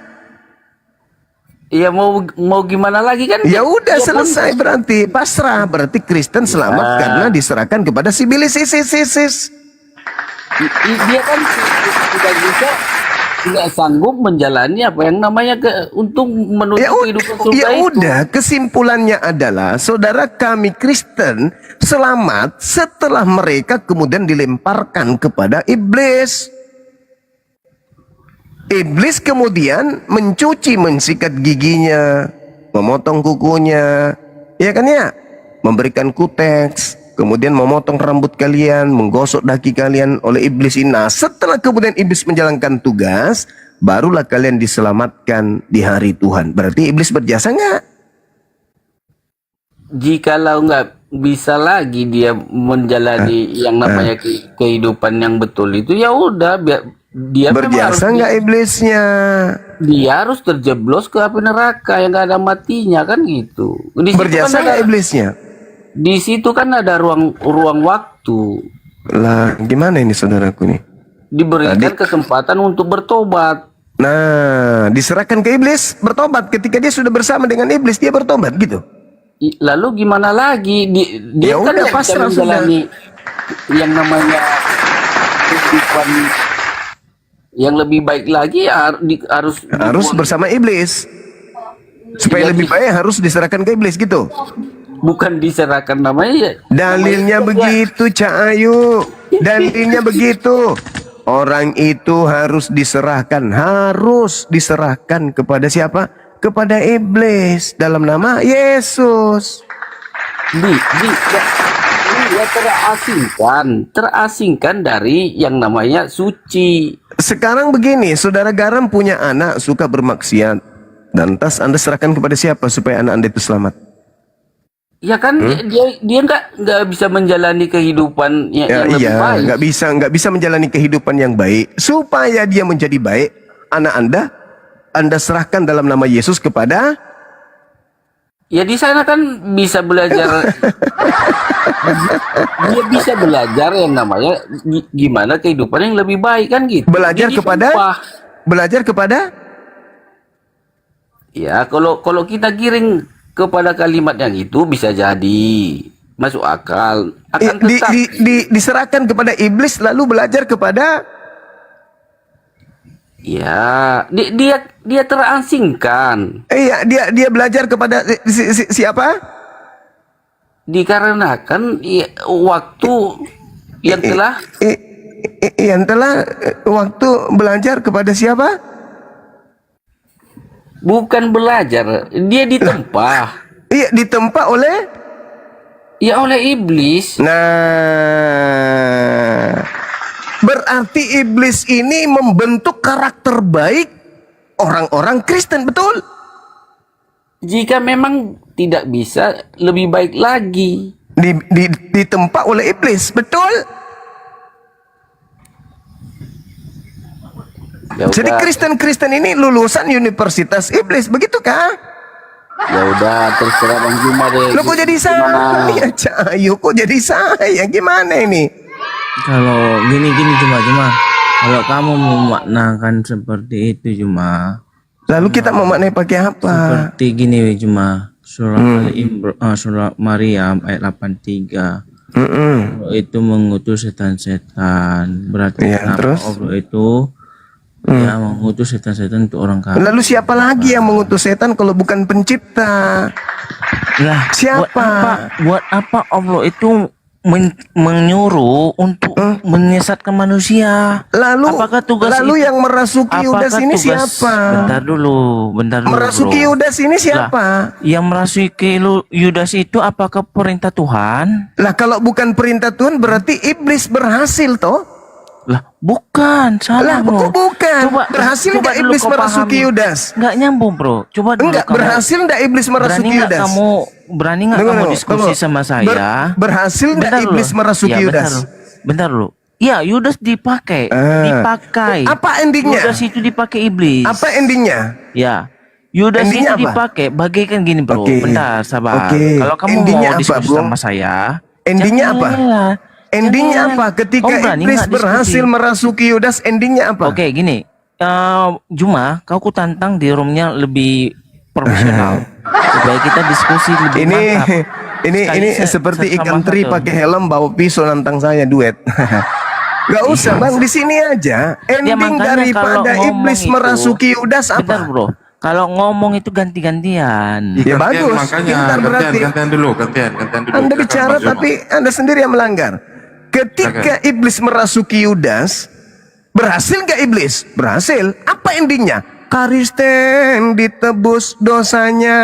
Ya mau gimana lagi kan? Ya udah, Dia pun- selesai, berarti pasrah. Berarti Kristen selamat karena diserahkan kepada si bilis. Dia kan tidak sanggup menjalani apa yang namanya untuk menuju kehidupan surga Ya itu. udah, kesimpulannya adalah saudara kami Kristen selamat setelah mereka kemudian dilemparkan kepada iblis. Iblis kemudian mensikat giginya, memotong kukunya, ya kan ya, memberikan kuteks, kemudian memotong rambut kalian, menggosok daki kalian oleh iblis ini. Nah, setelah kemudian iblis menjalankan tugas, barulah kalian diselamatkan di hari Tuhan. Berarti iblis berjasa nggak? Jikalau nggak bisa lagi dia menjalani yang namanya kehidupan yang betul itu, ya udah dia memang Berjasa nggak iblisnya? dia harus terjeblos ke api neraka yang nggak ada matinya kan gitu. Di situ Berjasa kan nggak iblisnya? di situ kan ada ruang waktu, Lah, gimana ini saudaraku nih? diberikan kesempatan untuk bertobat. Nah, diserahkan ke iblis, bertobat. Ketika dia sudah bersama dengan iblis, dia bertobat gitu. Lalu gimana lagi? Dia Ya kan udah, nggak bisa pasrah menjalani yang namanya kehidupan yang lebih baik lagi, harus Harus bersama iblis. Supaya Iya, lebih baik harus diserahkan ke iblis gitu. bukan diserahkan namanya. Dalilnya begitu, Cak Ayu. Dalilnya begitu. Orang itu harus diserahkan kepada siapa? Kepada iblis dalam nama Yesus. Dia terasingkan dari yang namanya suci. Sekarang begini, saudara Garam punya anak suka bermaksiat. Dan tas Anda serahkan kepada siapa supaya anak Anda itu selamat? Ya kan dia nggak bisa menjalani kehidupan yang lebih baik. nggak bisa menjalani kehidupan yang baik. Supaya dia menjadi baik, anak Anda serahkan dalam nama Yesus kepada. Ya di sana kan bisa belajar. Dia bisa belajar yang namanya gimana kehidupan yang lebih baik kan gitu. Belajar Dia kepada. disumpah. Belajar kepada. Ya kalau kita giring kepada kalimat yang itu bisa jadi masuk akal. Akan tetap Diserahkan kepada iblis lalu belajar kepada. ya dia terasingkan. Iya, dia belajar kepada siapa? Dikarenakan waktu yang telah Yang telah waktu belajar kepada siapa? bukan belajar, dia ditempa. Iya, ditempa oleh. Ya oleh iblis. Nah, berarti iblis ini membentuk karakter baik orang-orang Kristen, betul? Jika memang tidak bisa lebih baik lagi. Ditempa oleh iblis, betul? Ya Jadi udah, Kristen ini lulusan universitas iblis, begitukah? ya udah terserah Bang Juma deh. Lo kok jadi Gimana? saya, Cahayu? Kok jadi saya? Gimana ini? Kalau gini cuma Kalau kamu memaknakan seperti itu cuma Lalu kita memaknai pakai apa? seperti gini cuma surah surah Maryam ayat 83. Allah itu mengutus setan-setan. Berarti Ya, kenapa terus? Allah itu ya mengutus setan-setan untuk orang kafir. Lalu siapa lagi yang mengutus setan kalau bukan pencipta? Lah, Siapa? Buat apa Allah itu menyuruh untuk menyesatkan manusia? Lalu yang merasuki Yudas ini siapa? Bentar dulu, Merasuki bro. Yudas ini siapa? Yang merasuki Yudas itu apakah perintah Tuhan? Lah kalau bukan perintah Tuhan berarti iblis berhasil toh? Lah, bukan, salah Lah bro. kok bukan? Berhasil coba nggak dulu iblis kau merasuki pahami. Yudas? Nggak nyambung bro. Coba dulu Enggak, kamu berhasil nggak iblis merasuki Yudas? berani nggak Tunggu, kamu tunggu, diskusi tunggu. sama saya? Berhasil nggak Bentar iblis dulu. merasuki Ya, Yudas? Bentar dulu. Ya, Yudas dipakai. Apa endingnya? Yudas itu dipakai iblis. Apa endingnya? Ya. Yudas Endingnya itu apa? dipakai bagaikan gini bro. Oke. Bentar, sabar. Oke. Kalau kamu Endingnya mau apa, diskusi bro? sama saya, Endingnya jangan apa? lah. Endingnya Jangan. apa? Ketika Kamu berani iblis nggak diskusi? berhasil merasuki Yudas, endingnya apa? Oke, gini. Juma, kau ku tantang di roomnya lebih profesional. Supaya kita diskusi lebih Ini mantap. ini seperti ikan teri pakai helm bawa pisau nantang saya duet. Gak usah bang, di sini aja. Ending makanya daripada kalau ngomong iblis itu- merasuki Yudas Bentar apa? bro, kalau ngomong itu ganti-gantian. Ya bagus, Makanya pintar berarti. gantian dulu. Anda Silakan, bicara Mas Juma. tapi Anda sendiri yang melanggar. Ketika iblis merasuki Yudas, berhasil gak iblis? Berhasil. Apa endingnya? Karisten ditebus dosanya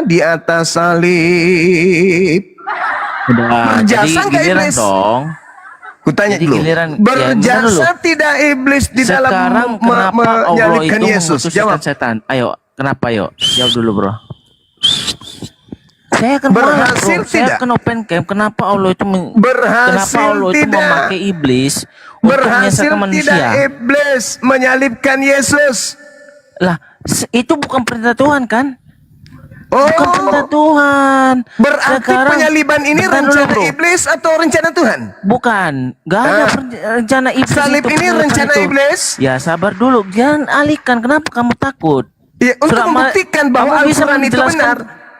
di atas salib. Udah, Berjasa jadi nggak giliran iblis? dong. Kutanya Jadi dulu, giliran- ya, berjasa bentar tidak iblis di dalam Sekarang kenapa Allah menyalibkan itu Yesus? mengutus Jawab. setan? Ayo, kenapa yuk? Jawab dulu bro. Saya akan marah, Berhasil bro. Saya tidak? akan open camp. Kenapa Allah itu Berhasil kenapa Allah itu tidak? memakai iblis untuk Berhasil menyesatkan manusia? tidak iblis menyalibkan Yesus? Lah, itu bukan perintah Tuhan kan? Oh, Bukan perintah Tuhan. berarti Sekarang- penyaliban ini Bentar dulu, rencana bro. iblis atau rencana Tuhan? Bukan, gak ada rencana iblis. Salib itu, ini penyaliban rencana itu. iblis? Ya sabar dulu, jangan alihkan. Kenapa kamu takut? Ya, untuk Surat Ma- membuktikan bahwa kamu bisa Al-Quran itu menjelaskan- benar.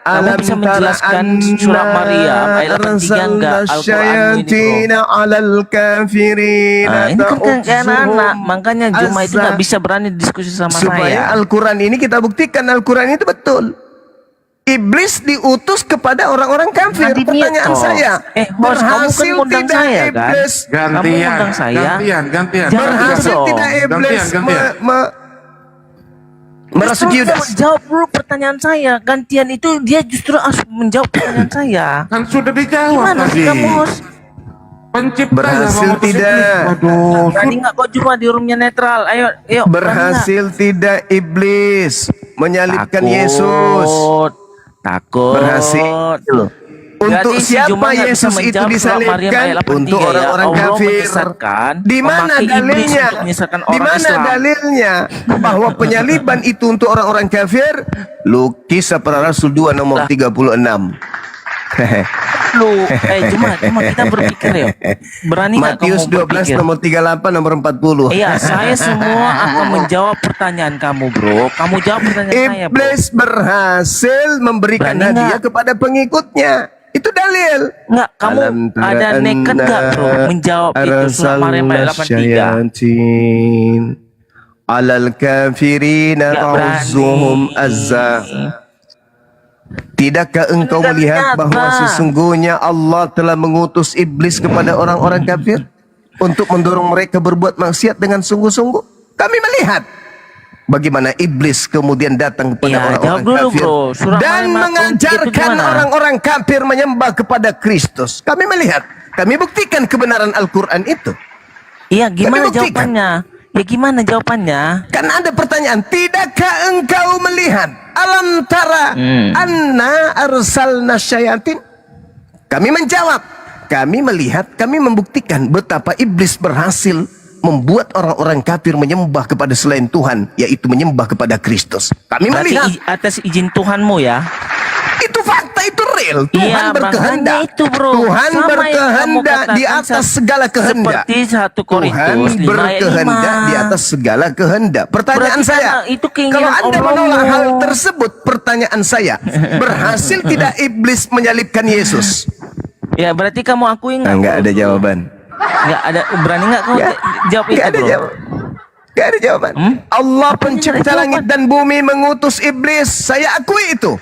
Kamu bisa menjelaskan surat Maryam ayat 83 enggak? Al-Quran ini bro. alal kafirin. Nah, ini kan kayak anak-anak, makanya Juma itu gak bisa berani diskusi sama Supaya saya. Al-Quran ini kita buktikan Al-Quran itu betul. Iblis diutus kepada orang-orang kafir. Nanti Pertanyaan toh. saya, Host, kamu kan ngundang tidak saya kan? iblis? Kamu undang saya. Gantian. Jangan Berhasil gitu dong. tidak iblis Gantian. merasuki Yudas? Jawab dulu pertanyaan saya. Gantian itu dia justru harus menjawab pertanyaan saya. Kan sudah dijawab Gimana tadi. sih kamu host? Pencipta Berhasil yang mengutus tidak? iblis. Waduh. Berani nggak kok cuma di roomnya netral? Ayo. Berhasil tidak iblis menyalibkan Yesus? Takut. Berhasil. Untuk Berarti si siapa Juma nggak bisa Yesus itu menjawab surat Maryam disalibkan? ayat 83 Untuk ya. orang-orang Allah kafir. menyesatkan, Di mana memakai iblis dalilnya? untuk menyesatkan Di orang mana Islam. dalilnya bahwa penyaliban itu untuk orang-orang kafir? Kisah Para Rasul 2 nomor 36. Cuma kita berpikir ya. Berani nggak kamu Matius 12 berpikir? nomor 38 nomor 40. Iya, saya semua akan menjawab pertanyaan kamu, bro. Kamu jawab pertanyaan saya, bro. Iblis berhasil memberikan Berani hadiah nggak? kepada pengikutnya. Itu dalil. Nggak, kamu ada nekat nggak, bro, menjawab itu surat Maryam ayat 83? Alal kafirina Nggak berani. ta'uzuhum azza. Tidakkah engkau Nggak melihat ternyata. bahwa sesungguhnya Allah telah mengutus iblis kepada orang-orang kafir untuk mendorong mereka berbuat maksiat dengan sungguh-sungguh? Kami melihat bagaimana iblis kemudian datang kepada Iya, orang-orang jawab dulu, kafir bro. Surat dan Maryam ayat 83 itu mengajarkan gimana? orang-orang kafir menyembah kepada Kristus. Kami melihat, kami buktikan kebenaran Al-Quran itu. Iya, gimana buktikan. jawabannya? Ya gimana jawabannya? Kan ada pertanyaan, tidakkah engkau melihat alam tara anna arsalna syayatin? Kami menjawab, kami melihat, kami membuktikan betapa iblis berhasil membuat orang-orang kafir menyembah kepada selain Tuhan, yaitu menyembah kepada Kristus. Kami Berarti melihat. atas izin Tuhanmu ya? Itu fakta, itu real. Iya, Tuhan makanya berkehendak. itu, bro. Tuhan Sama yang kamu berkehendak di katakan atas segala kehendak. Seperti 1 Tuhan Korintus 5 ayat berkehendak 5. di atas segala kehendak. Pertanyaan Berarti saya, karena itu keinginan kalau Anda Allah. menolak hal tersebut, pertanyaan saya, berhasil tidak iblis menyalibkan Yesus? Ya, berarti kamu akui nggak? Enggak bro? ada jawaban. Nggak ada, berani nggak kamu jawab itu, Enggak ada bro? jawaban. Enggak ada jawaban. Allah pencipta nggak ada langit dan bumi mengutus iblis. Saya akui itu.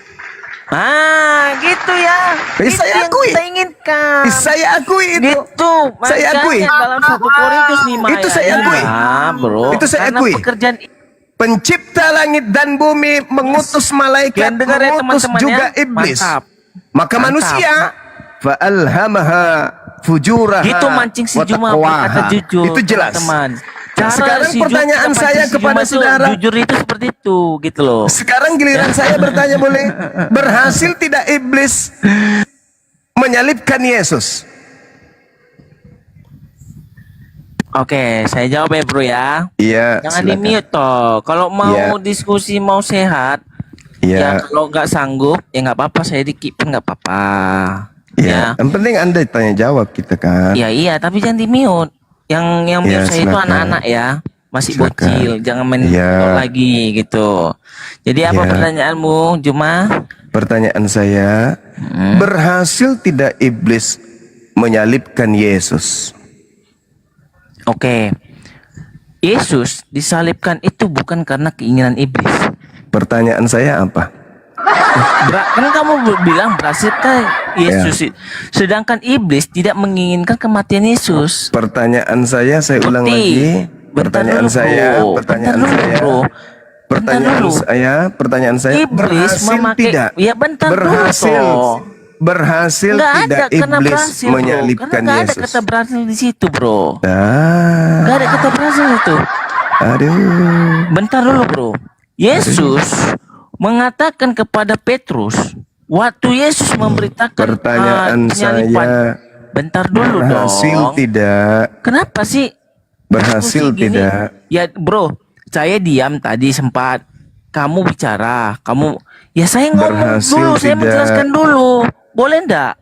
Gitu ya. Itu Saya yang akui. kita inginkan. Saya akui itu. Gitu. Saya Makanya akui. dalam 1 Korintus 5 Itu saya ayat akui. 5, bro. Itu saya Karena akui. pekerjaan Pencipta langit dan bumi mengutus malaikat, Kalian dengar ya, mengutus teman-teman, juga ya? iblis. Mantap. Maka Mantap. manusia fa'alhamaha fujuraha gitu mancing si wa Juma taqwaha. berkata jujur. Itu jelas. Teman. Sekarang si Juma pertanyaan mancing saya si kepada Juma tuh saudara. jujur itu seperti itu, gitu loh. Sekarang giliran saya bertanya, boleh? Berhasil tidak iblis menyalibkan Yesus? Oke, saya jawab ya, bro ya. Iya, Jangan silakan. di mute toh. Kalau mau Iya. diskusi, mau sehat, Iya. ya kalau nggak sanggup, ya nggak apa-apa. Saya dikip pun nggak apa-apa. Iya. Yang penting Anda tanya jawab kita kan. Ya iya, tapi jangan di mute. Yang Iya, mute saya itu silakan. anak-anak ya, masih Silakan. bocil. Jangan main Iya. TikTok lagi gitu. Jadi apa Iya. pertanyaanmu, Juma? Pertanyaan saya, berhasil tidak iblis menyalibkan Yesus? Oke. Yesus disalibkan itu bukan karena keinginan iblis. Pertanyaan saya apa? Kan kamu bilang berhasil kan Yesus. Sedangkan iblis tidak menginginkan kematian Yesus. Pertanyaan saya ulang Bukti. lagi. Bentar Pertanyaan dulu, saya, bro. pertanyaan Bentar dulu, saya. bro. Pertanyaan Bentar dulu. pertanyaan saya, Iblis berhasil memakai- tidak? Ya, bentar dulu, berhasil, toh. berhasil Nggak tidak ada karena iblis berhasil, bro. menyalibkan Karena nggak ada Yesus? kata berhasil di situ, bro. Ah, Nggak ada kata berhasil itu. aduh. Bentar dulu, bro. Yesus mengatakan kepada Petrus, waktu Yesus memberitakan Pertanyaan penyaliban. saya, Bentar dulu berhasil dong. tidak? Kenapa sih? Berhasil Diskusi gini? tidak? Ya, bro, saya diam tadi sempat. Kamu bicara, ya saya ngomong Berhasil dulu, saya tidak? menjelaskan dulu. Boleh ndak?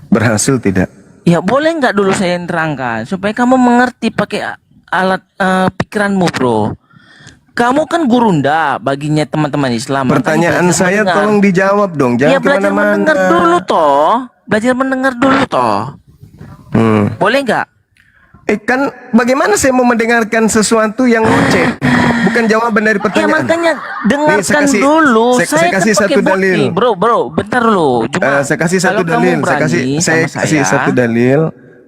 Berhasil tidak? Ya boleh nggak dulu saya terangkan supaya kamu mengerti pakai alat pikiranmu, bro. Kamu kan gurunda baginya teman-teman Islam. makanya Pertanyaan belajar saya mendengar. tolong dijawab dong, Ya jangan belajar kemana-mana. mendengar dulu toh. Belajar mendengar dulu toh. Boleh nggak? Kan bagaimana saya mau mendengarkan sesuatu yang ngoceh, bukan jawaban dari Ya pertanyaan. makanya Nih, dengarkan dulu. saya kasih kan pakai satu bukti. dalil. Bro, bentar dulu. Cuma Saya kasih satu kalau kamu dalil. Saya berani kasih sama satu dalil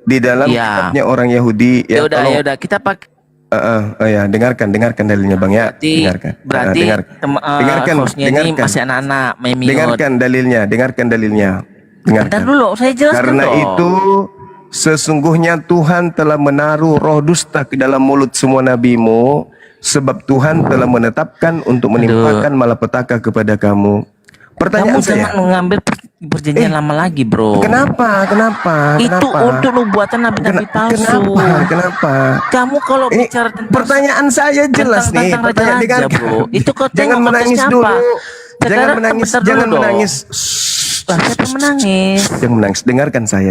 di dalam Iya. kitabnya orang Yahudi. Ya udah, tolong. ya udah kita pakai. Oh ya, dengarkan dalilnya bang ya. Dengarkan. Berarti dengarkan, hostnya ini masih anak-anak, main minut. dengarkan dalilnya. Bentar Dengarkan. dulu, saya jelaskan Karena dong. itu sesungguhnya Tuhan telah menaruh roh dusta ke dalam mulut semua nabimu, sebab Tuhan telah menetapkan untuk menimpakan malapetaka kepada kamu. Pertanyaan Kamu saya, jangan mengambil perjanjian lama lagi, bro. kenapa? Itu untuk nubuatan nabi-nabi palsu. Kenapa? Kamu kalau Ini bicara tentang pertanyaan saya jelas nih. tentang Pertanyaan raja-raja, dengarkan. bro. Itu kau Jangan tengok pakai menangis siapa? dulu. Jangan Sekarang menangis. bentar dulu Jangan dong. menangis. Lah, siapa menangis? Jangan menangis. Dengarkan saya.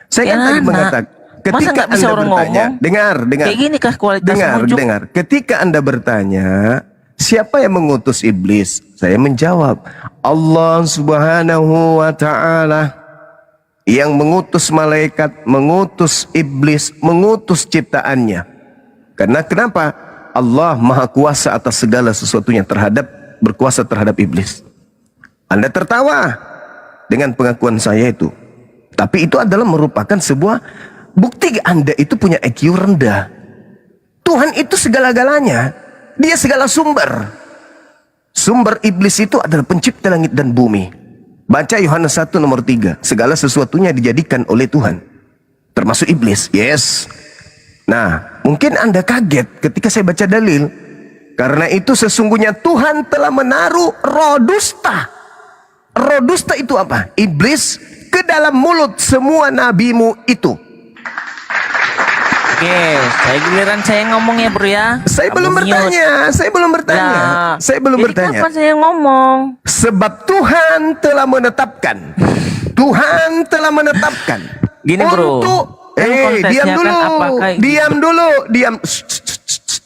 Saya Ya, kan tadi anak. mengatakan, Masa ketika nggak bisa Anda orang bertanya, ngomong? dengar. Kayak gini kah kualitas Dengar. menunjuk? Ketika Anda bertanya, siapa yang mengutus iblis? Saya menjawab, Allah Subhanahu wa taala yang mengutus malaikat, mengutus iblis, mengutus ciptaannya. Karena kenapa? Allah Maha Kuasa atas segala sesuatunya, berkuasa terhadap iblis. Anda tertawa dengan pengakuan saya itu. Tapi itu adalah merupakan sebuah bukti Anda itu punya IQ rendah. Tuhan itu segala-galanya. Dia segala sumber. Sumber iblis itu adalah pencipta langit dan bumi. Baca Yohanes 1 nomor 3. Segala sesuatunya dijadikan oleh Tuhan. Termasuk iblis. Yes. Nah, mungkin Anda kaget ketika saya baca dalil. Karena itu sesungguhnya Tuhan telah menaruh roh dusta. Roh dusta itu apa? Iblis ke dalam mulut semua nabimu itu. Oke, saya giliran saya ngomong ya bro ya. Saya Kamu belum mute. bertanya, saya belum bertanya. Lah, Saya belum jadi bertanya. kapan saya ngomong? Sebab Tuhan telah menetapkan. Tuhan telah menetapkan. Gini, bro. Untuk Kan konteksnya diam kan dulu. apakah Diam gitu? dulu, diam.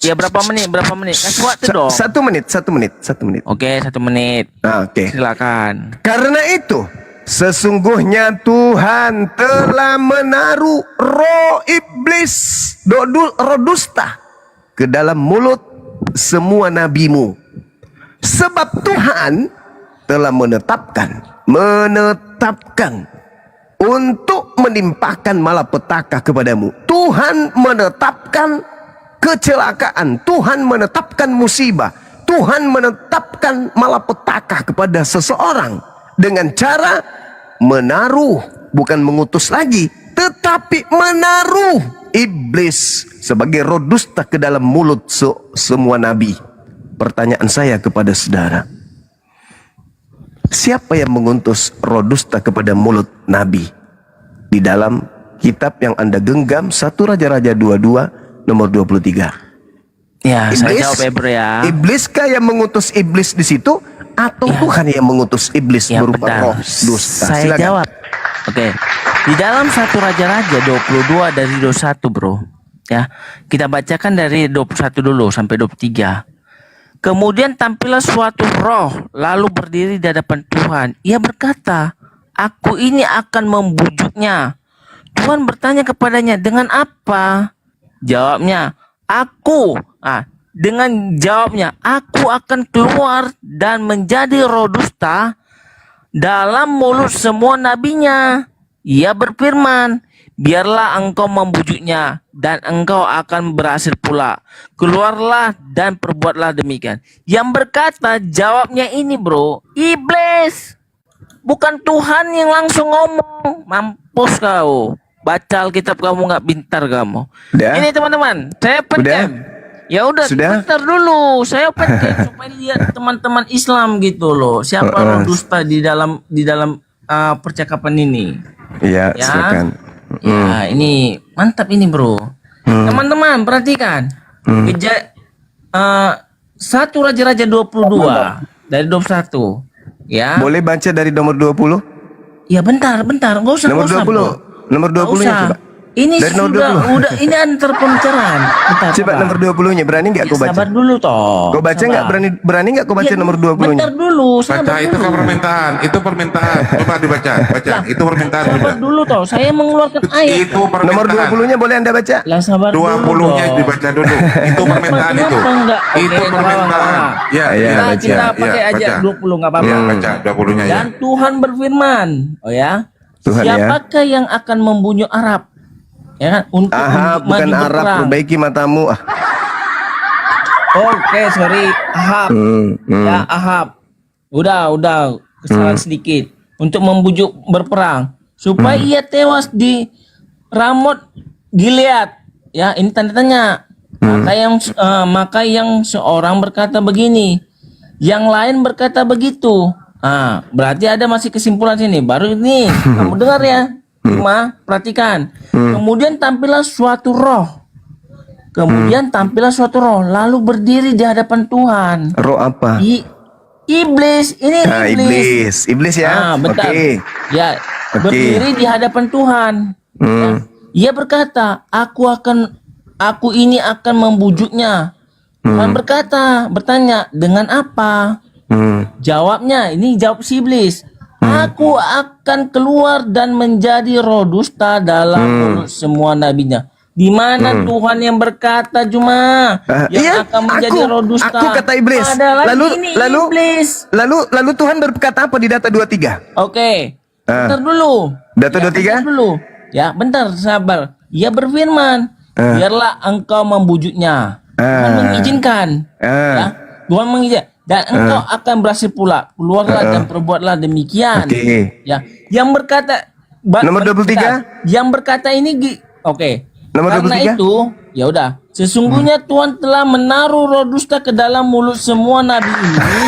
Ya berapa menit? Berapa menit? Kasih waktu dong. 1 menit, 1 menit, 1 menit. Oke, 1 menit. Nah, oke. Silakan. Karena itu, sesungguhnya Tuhan telah menaruh roh iblis, roh dusta ke dalam mulut semua nabimu. Sebab Tuhan telah menetapkan untuk menimpakan malapetaka kepadamu. Tuhan menetapkan kecelakaan, Tuhan menetapkan musibah, Tuhan menetapkan malapetaka kepada seseorang dengan cara menaruh, bukan mengutus lagi, tetapi menaruh iblis sebagai roh dusta ke dalam mulut semua nabi. Pertanyaan saya kepada saudara, siapa yang mengutus roh dusta kepada mulut nabi? Di dalam kitab yang Anda genggam, 1 Raja-Raja 22 nomor 23. Ya, saya jawab ya bro ya. Ibliskah yang mengutus iblis di situ, atau Ya. Tuhan yang mengutus iblis Ya berupa benar. roh dusta? Saya Silakan. jawab. Oke. Di dalam 1 Raja-Raja 22 dari 21 bro. Ya. Kita bacakan dari 21 dulu sampai 23. Kemudian tampillah suatu roh lalu berdiri di hadapan Tuhan. Ia berkata, aku ini akan membujuknya. Tuhan bertanya kepadanya, dengan apa? Jawabnya, dengan jawabnya, aku akan keluar dan menjadi roh dusta dalam mulut semua nabinya. Ia berfirman, biarlah engkau membujuknya dan engkau akan berhasil pula. Keluarlah dan perbuatlah demikian. Yang berkata, jawabnya ini bro, iblis. Bukan Tuhan yang langsung ngomong. Mampus kau. Baca Alkitab kamu nggak pintar kamu. Udah? Ini teman-teman, saya pendem. Ya udah, Sudah? bentar dulu. Saya pendem supaya lihat teman-teman Islam gitu loh. Siapa roh dusta di dalam percakapan ini. Iya, Ya. silakan. Ya, ini mantap ini, bro. Teman-teman, perhatikan. 1 Raja-Raja 22 dari 21. Ya. Boleh baca dari nomor 20? Ya bentar, nggak usah. Nomor nggak usah, 20. bro. Nomor Nggak 20-nya usah. coba. Ini Dari nomor udah ini antar pembicaraan. Bentar, Coba nomor 20-nya, berani nggak Ya, kau baca? sabar dulu toh. Kau baca nggak? Sabar. Berani nggak kau baca Ya, nomor 20-nya? Bentar dulu, sabar Baca, itu dulu. kan permintaan, itu permintaan. Coba dibaca, baca. Itu permintaan Sabar juga. dulu toh, saya mengeluarkan ayat. Itu permintaan. Nomor 20-nya boleh Anda baca? Lah sabar dulu 20-nya dong. dibaca dulu. Itu permintaan itu. Kenapa enggak? Oke, Itu nggak permintaan. apa-apa. Ya, Iya, ya, baca. Kita pakai aja baca. 20 nggak apa-apa. Ya, baca 20-nya ya. Dan Tuhan berfirman, oh ya, Tuhan ya. siapakah yang akan membunuh Arab? Ya kan, untuk Bukan maju Arab, berperang. perbaiki matamu. Oke, sorry, Ahab. Ya, Ahab. Udah, kesalahan sedikit. Untuk membujuk berperang supaya ia tewas di Ramot Gilead. Ya, ini tanda tanya. Maka yang seorang berkata begini, yang lain berkata begitu. Berarti ada masih kesimpulan sini. Baru ini kamu dengar ya. Cuma perhatikan. Kemudian tampillah suatu roh. Lalu berdiri di hadapan Tuhan. Roh apa? Iblis, ini iblis. Iblis ya. Bentar. Oke. Ya, Oke. berdiri di hadapan Tuhan. Ya. Ia berkata, aku ini akan membujuknya. Tuhan bertanya, dengan apa? Jawabnya, ini jawab si iblis. Aku akan keluar dan menjadi roh dusta dalam mulut semua nabinya. Di mana Tuhan yang berkata cuma yang Iya, akan menjadi roh dusta? aku kata iblis. Adalah Lalu ini iblis. lalu Tuhan berkata apa di data 23? Oke, bentar dulu. Data 23? Bentar dulu. Ya, bentar, sabar. Ia berfirman, biarlah engkau membujuknya. Tuhan mengizinkan. Ya, Tuhan mengizinkan. Dan engkau akan berhasil pula. Keluarlah dan perbuatlah demikian. Oke. Ya, yang berkata Nomor 23? bentar. Yang berkata ini oke. Nomor Karena 23? itu, ya udah. Sesungguhnya Tuhan telah menaruh roh dusta ke dalam mulut semua nabi ini.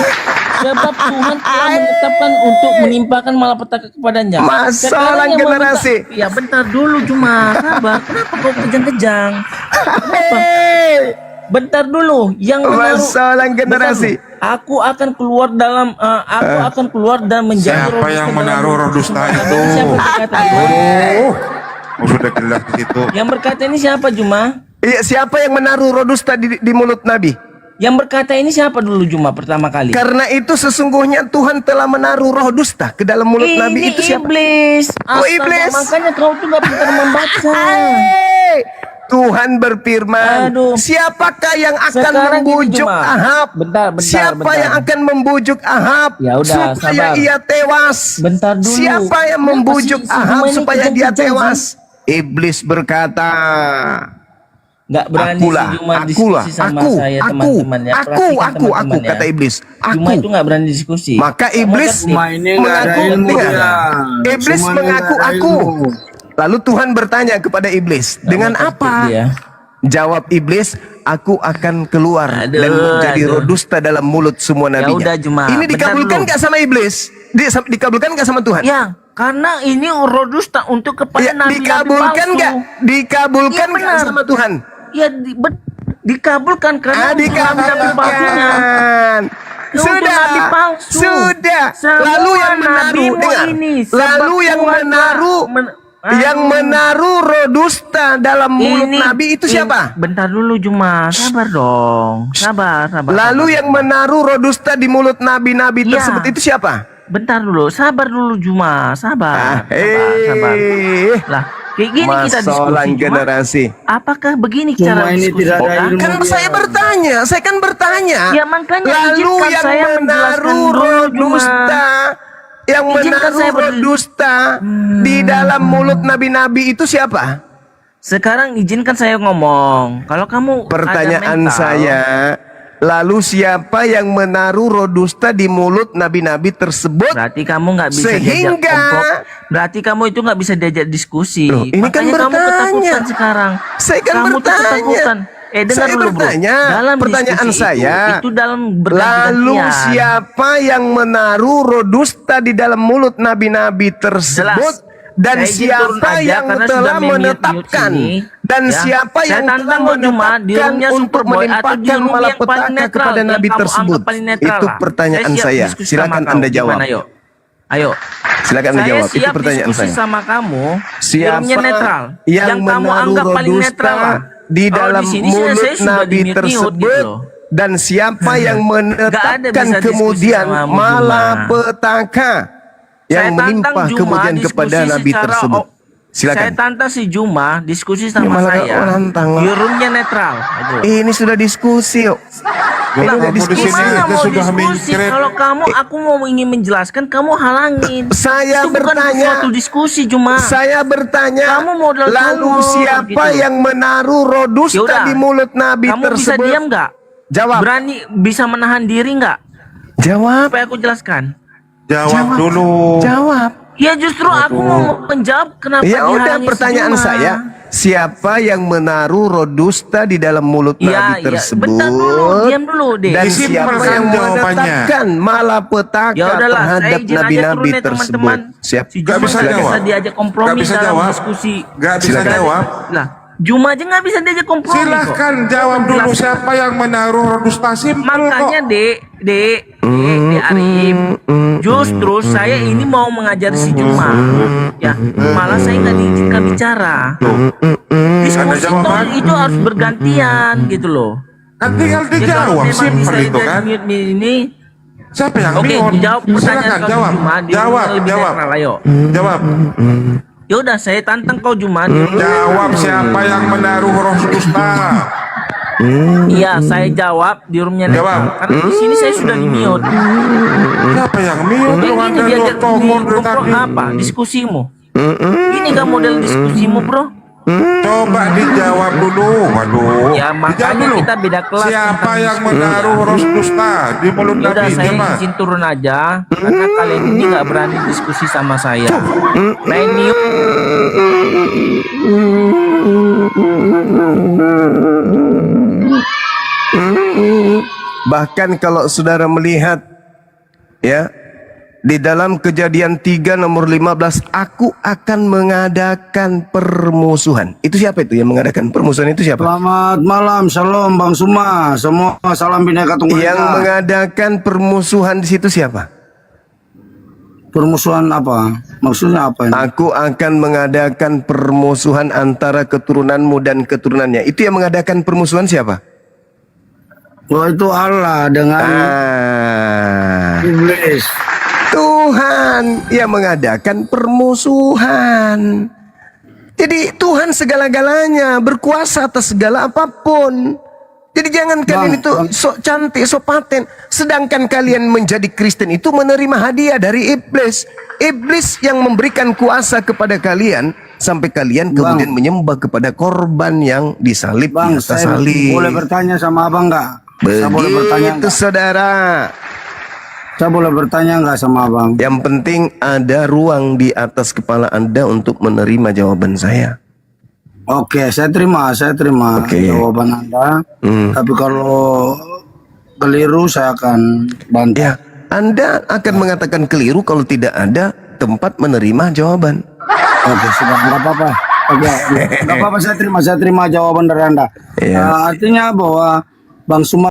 Sebab Tuhan telah menetapkan untuk menimpakan malapetaka kepadanya. Masalah Sekarang yang generasi. ya bentar dulu Juma, sabar. Kenapa kau kejang-kejang? Kenapa? Bentar dulu, yang menaruh Masalah generasi. bentar dulu. Aku akan keluar dan menjadi Siapa yang menaruh roh dusta itu? Siapa berkata itu? Oh, sudah jelas di situ. Yang berkata ini siapa Juma? Iya, siapa yang menaruh roh dusta di mulut Nabi? Yang berkata ini siapa dulu Juma pertama kali? Karena itu sesungguhnya Tuhan telah menaruh roh dusta ke dalam mulut Nabi. Ini Itu siapa? iblis. Oh, Astaga, iblis. makanya kau tuh gak pintar membaca. Hey, Tuhan berfirman, Aduh. siapakah yang akan Sekarang gini, membujuk Juma. Ahab? Bentar. Siapa yang akan membujuk Ahab Ya udah, supaya sabar. ia tewas? Bentar dulu. Siapa yang Kenapa membujuk si Ahab Juma ini supaya dia kejam-kejam, tewas? Iblis berkata, Gak berani akulah, si Juma akulah, diskusi sama saya teman-teman ya. Perhatikan teman-teman ya. kata iblis, Juma itu gak berani diskusi. Maka iblis mengaku, iblis mengaku aku. Lalu Tuhan bertanya kepada iblis, dengan apa? Dia. Jawab iblis, aku akan keluar dan menjadi roh dusta dalam mulut semua nabinya. udah, Juma. Ini Bentar dikabulkan dulu. gak sama iblis? Dikabulkan gak sama Tuhan? Ya, karena ini roh dusta untuk kepada Ya, nabi-nabi dikabulkan palsu. gak? Dikabulkan Iya, gak benar. sama Tuhan? Ya dikabulkan karena untuk nabi-nabi palsunya. Dikabulkan. Untuk Sudah, nabi palsu. sudah. Semua Lalu yang menaruh, nabimu dengar. ini, Lalu sebab yang Tuhan menaruh, yang menaruh roh dusta dalam mulut Nabi itu siapa? Bentar dulu Juma, sabar dong, sabar. Lalu yang menaruh roh dusta di mulut nabi-nabi Ya. tersebut itu siapa? bentar dulu, sabar dulu Juma, sabar. Lah, kayak gini kita diskusi Masalah Juma. generasi. Apakah begini cara diskusi kita? Kan saya bertanya, Ya, makanya lalu izinkan yang saya menaruh menjelaskan roh dulu, Juma. dusta, yang Izinkan menaruh saya roh dusta di dalam mulut nabi-nabi itu siapa? Sekarang izinkan saya ngomong. Kalau kamu Pertanyaan ada mental, saya, lalu siapa yang menaruh roh dusta di mulut nabi-nabi tersebut? berarti kamu nggak bisa diajak Sehingga- komplot. Berarti kamu itu nggak bisa diajak diskusi. Loh, ini kan Makanya kamu bertanya. ketakutan sekarang. Saya kan kamu tuh bertanya. ketakutan. Dengar Saya dulu bro. bertanya. Dalam Pertanyaan diskusi saya, itu dalam Lalu berganti-gantian. siapa yang menaruh roh dusta di dalam mulut nabi-nabi tersebut? Jelas. Dan Saya izin turun siapa aja yang karena telah sudah mute-mute menetapkan? sini. Dan Ya. siapa Saya yang telah tantang kau, Juma, di menetapkan roomnya untuk Superboy atau di menimpakan room yang paling malapetaka netral, kepada yang nabi kamu tersebut? anggap paling netral Itu lah. pertanyaan siap saya. diskusi Silakan sama Anda kau. jawab. Gimana, Ayo. Silakan Anda Saya jawab. Itu siap pertanyaan diskusi saya. sama kamu. Siapa Roomnya netral. yang kamu menaruh anggap roh paling netral dusta lah. di Kalau dalam sini mulut saya sudah nabi di-mute-mute tersebut? gitu loh. Dan siapa yang Nggak ada menetapkan bisa diskusi kemudian sama Juma. malapetaka yang Saya menimpa tantang Juma kemudian kepada diskusi nabi secara tersebut? Saya Silakan. tantang si Juma diskusi sama malah saya. kau nantang. Di roomnya netral. Aduh. Ini sudah diskusi yuk. Ini Lah, udah kamu di diskusi. sini Gimana kita mau sudah diskusi mencret. kalau kamu aku mau ingin menjelaskan kamu halangin. Saya Itu bukan bertanya. suatu diskusi Juma. Saya bertanya, Kamu modal lalu turun, siapa gitu. yang menaruh roh dusta Yaudah. di mulut nabi Kamu bisa tersebut? diam nggak? Jawab. Berani bisa menahan diri nggak? Jawab. Supaya aku jelaskan. Jawab dulu. Jawab. Ya justru aku mau menjawab kenapa Ya udah, dihalangi si pertanyaan Juma. saya, siapa yang menaruh roh dusta di dalam mulut nabi tersebut? Bentar dulu, diam dulu deh. Dan Disimpelkan siapa yang jawabannya. menetapkan malapetaka Ya udahlah, saya terhadap izin aja nabi-nabi turun ya tersebut? teman-teman. Siap. Si Gak Juma bisa nggak jawab. bisa diajak kompromi Gak bisa dalam jawab. diskusi. Gak bisa Silakan. jawab. Lah, Juma aja nggak bisa diajak kompromi kok. Silahkan jawab dulu siapa yang menaruh roh dusta. Simpel Makanya kok. Dek Arif, justru saya ini mau mengajar si Juma, ya malah saya nggak diizinkan bicara. Anda Diskusi jawab toh kan? itu harus bergantian gitu loh. Kan tinggal Ya, kalau dijawab. memang Simpel bisa itu kan. ini, Siapa yang oke, mute? dijawab pertanyaan Silakan kau jawab. Juma di Jawab. room lebih Jawab. netral, ayo. Jawab. Ya udah, saya tantang kau Juma. di room Jawab siapa yang menaruh roh dusta. Iya, saya jawab di roomnya netral. Jawab. Karena di sini saya sudah di mute. Siapa yang mute? Yang Lu ini ada diajak tongol dari ngobrol tadi. apa? Diskusimu. Ini gak model diskusimu bro. Coba dijawab dulu. Waduh. Ya, makanya Dijawab dulu. kita beda kelas Siapa tentang yang diskusi. menaruh roh dusta di mulut Ya udah, Nabi? saya Coba. izin turun aja karena kalian ini nggak berani diskusi sama saya. Nah ini Bahkan kalau saudara melihat ya, di dalam Kejadian 3 nomor 15, aku akan mengadakan permusuhan. Itu siapa itu yang mengadakan permusuhan itu siapa? Selamat malam, shalom Bang Suma. Semua salam Bhinneka Tunggal Yang Ika. mengadakan permusuhan di situ siapa? Permusuhan apa? Maksudnya apa ini? Aku akan mengadakan permusuhan antara keturunanmu dan keturunannya. Itu yang mengadakan permusuhan siapa? Oh, itu Allah dengan iblis. Tuhan yang mengadakan permusuhan. Jadi Tuhan segala-galanya, berkuasa atas segala apapun. Jadi jangan kalian itu sok cantik, sok paten. Sedangkan kalian menjadi Kristen itu menerima hadiah dari iblis. Iblis yang memberikan kuasa kepada kalian sampai kalian kemudian menyembah kepada korban yang disalib Bang, di atas saya salib. boleh bertanya sama abang nggak? Saya boleh bertanya Begitu nggak? saudara. Saya boleh bertanya nggak sama abang? Yang penting ada ruang di atas kepala Anda untuk menerima jawaban saya. Oke, saya terima Oke. jawaban Anda. Tapi kalau keliru saya akan bantu. Ya, Anda akan mengatakan keliru kalau tidak ada tempat menerima jawaban. Oke, sudah nggak apa-apa. Oke, nggak apa-apa, saya terima jawaban dari Anda. Iya. Artinya bahwa Bang Suma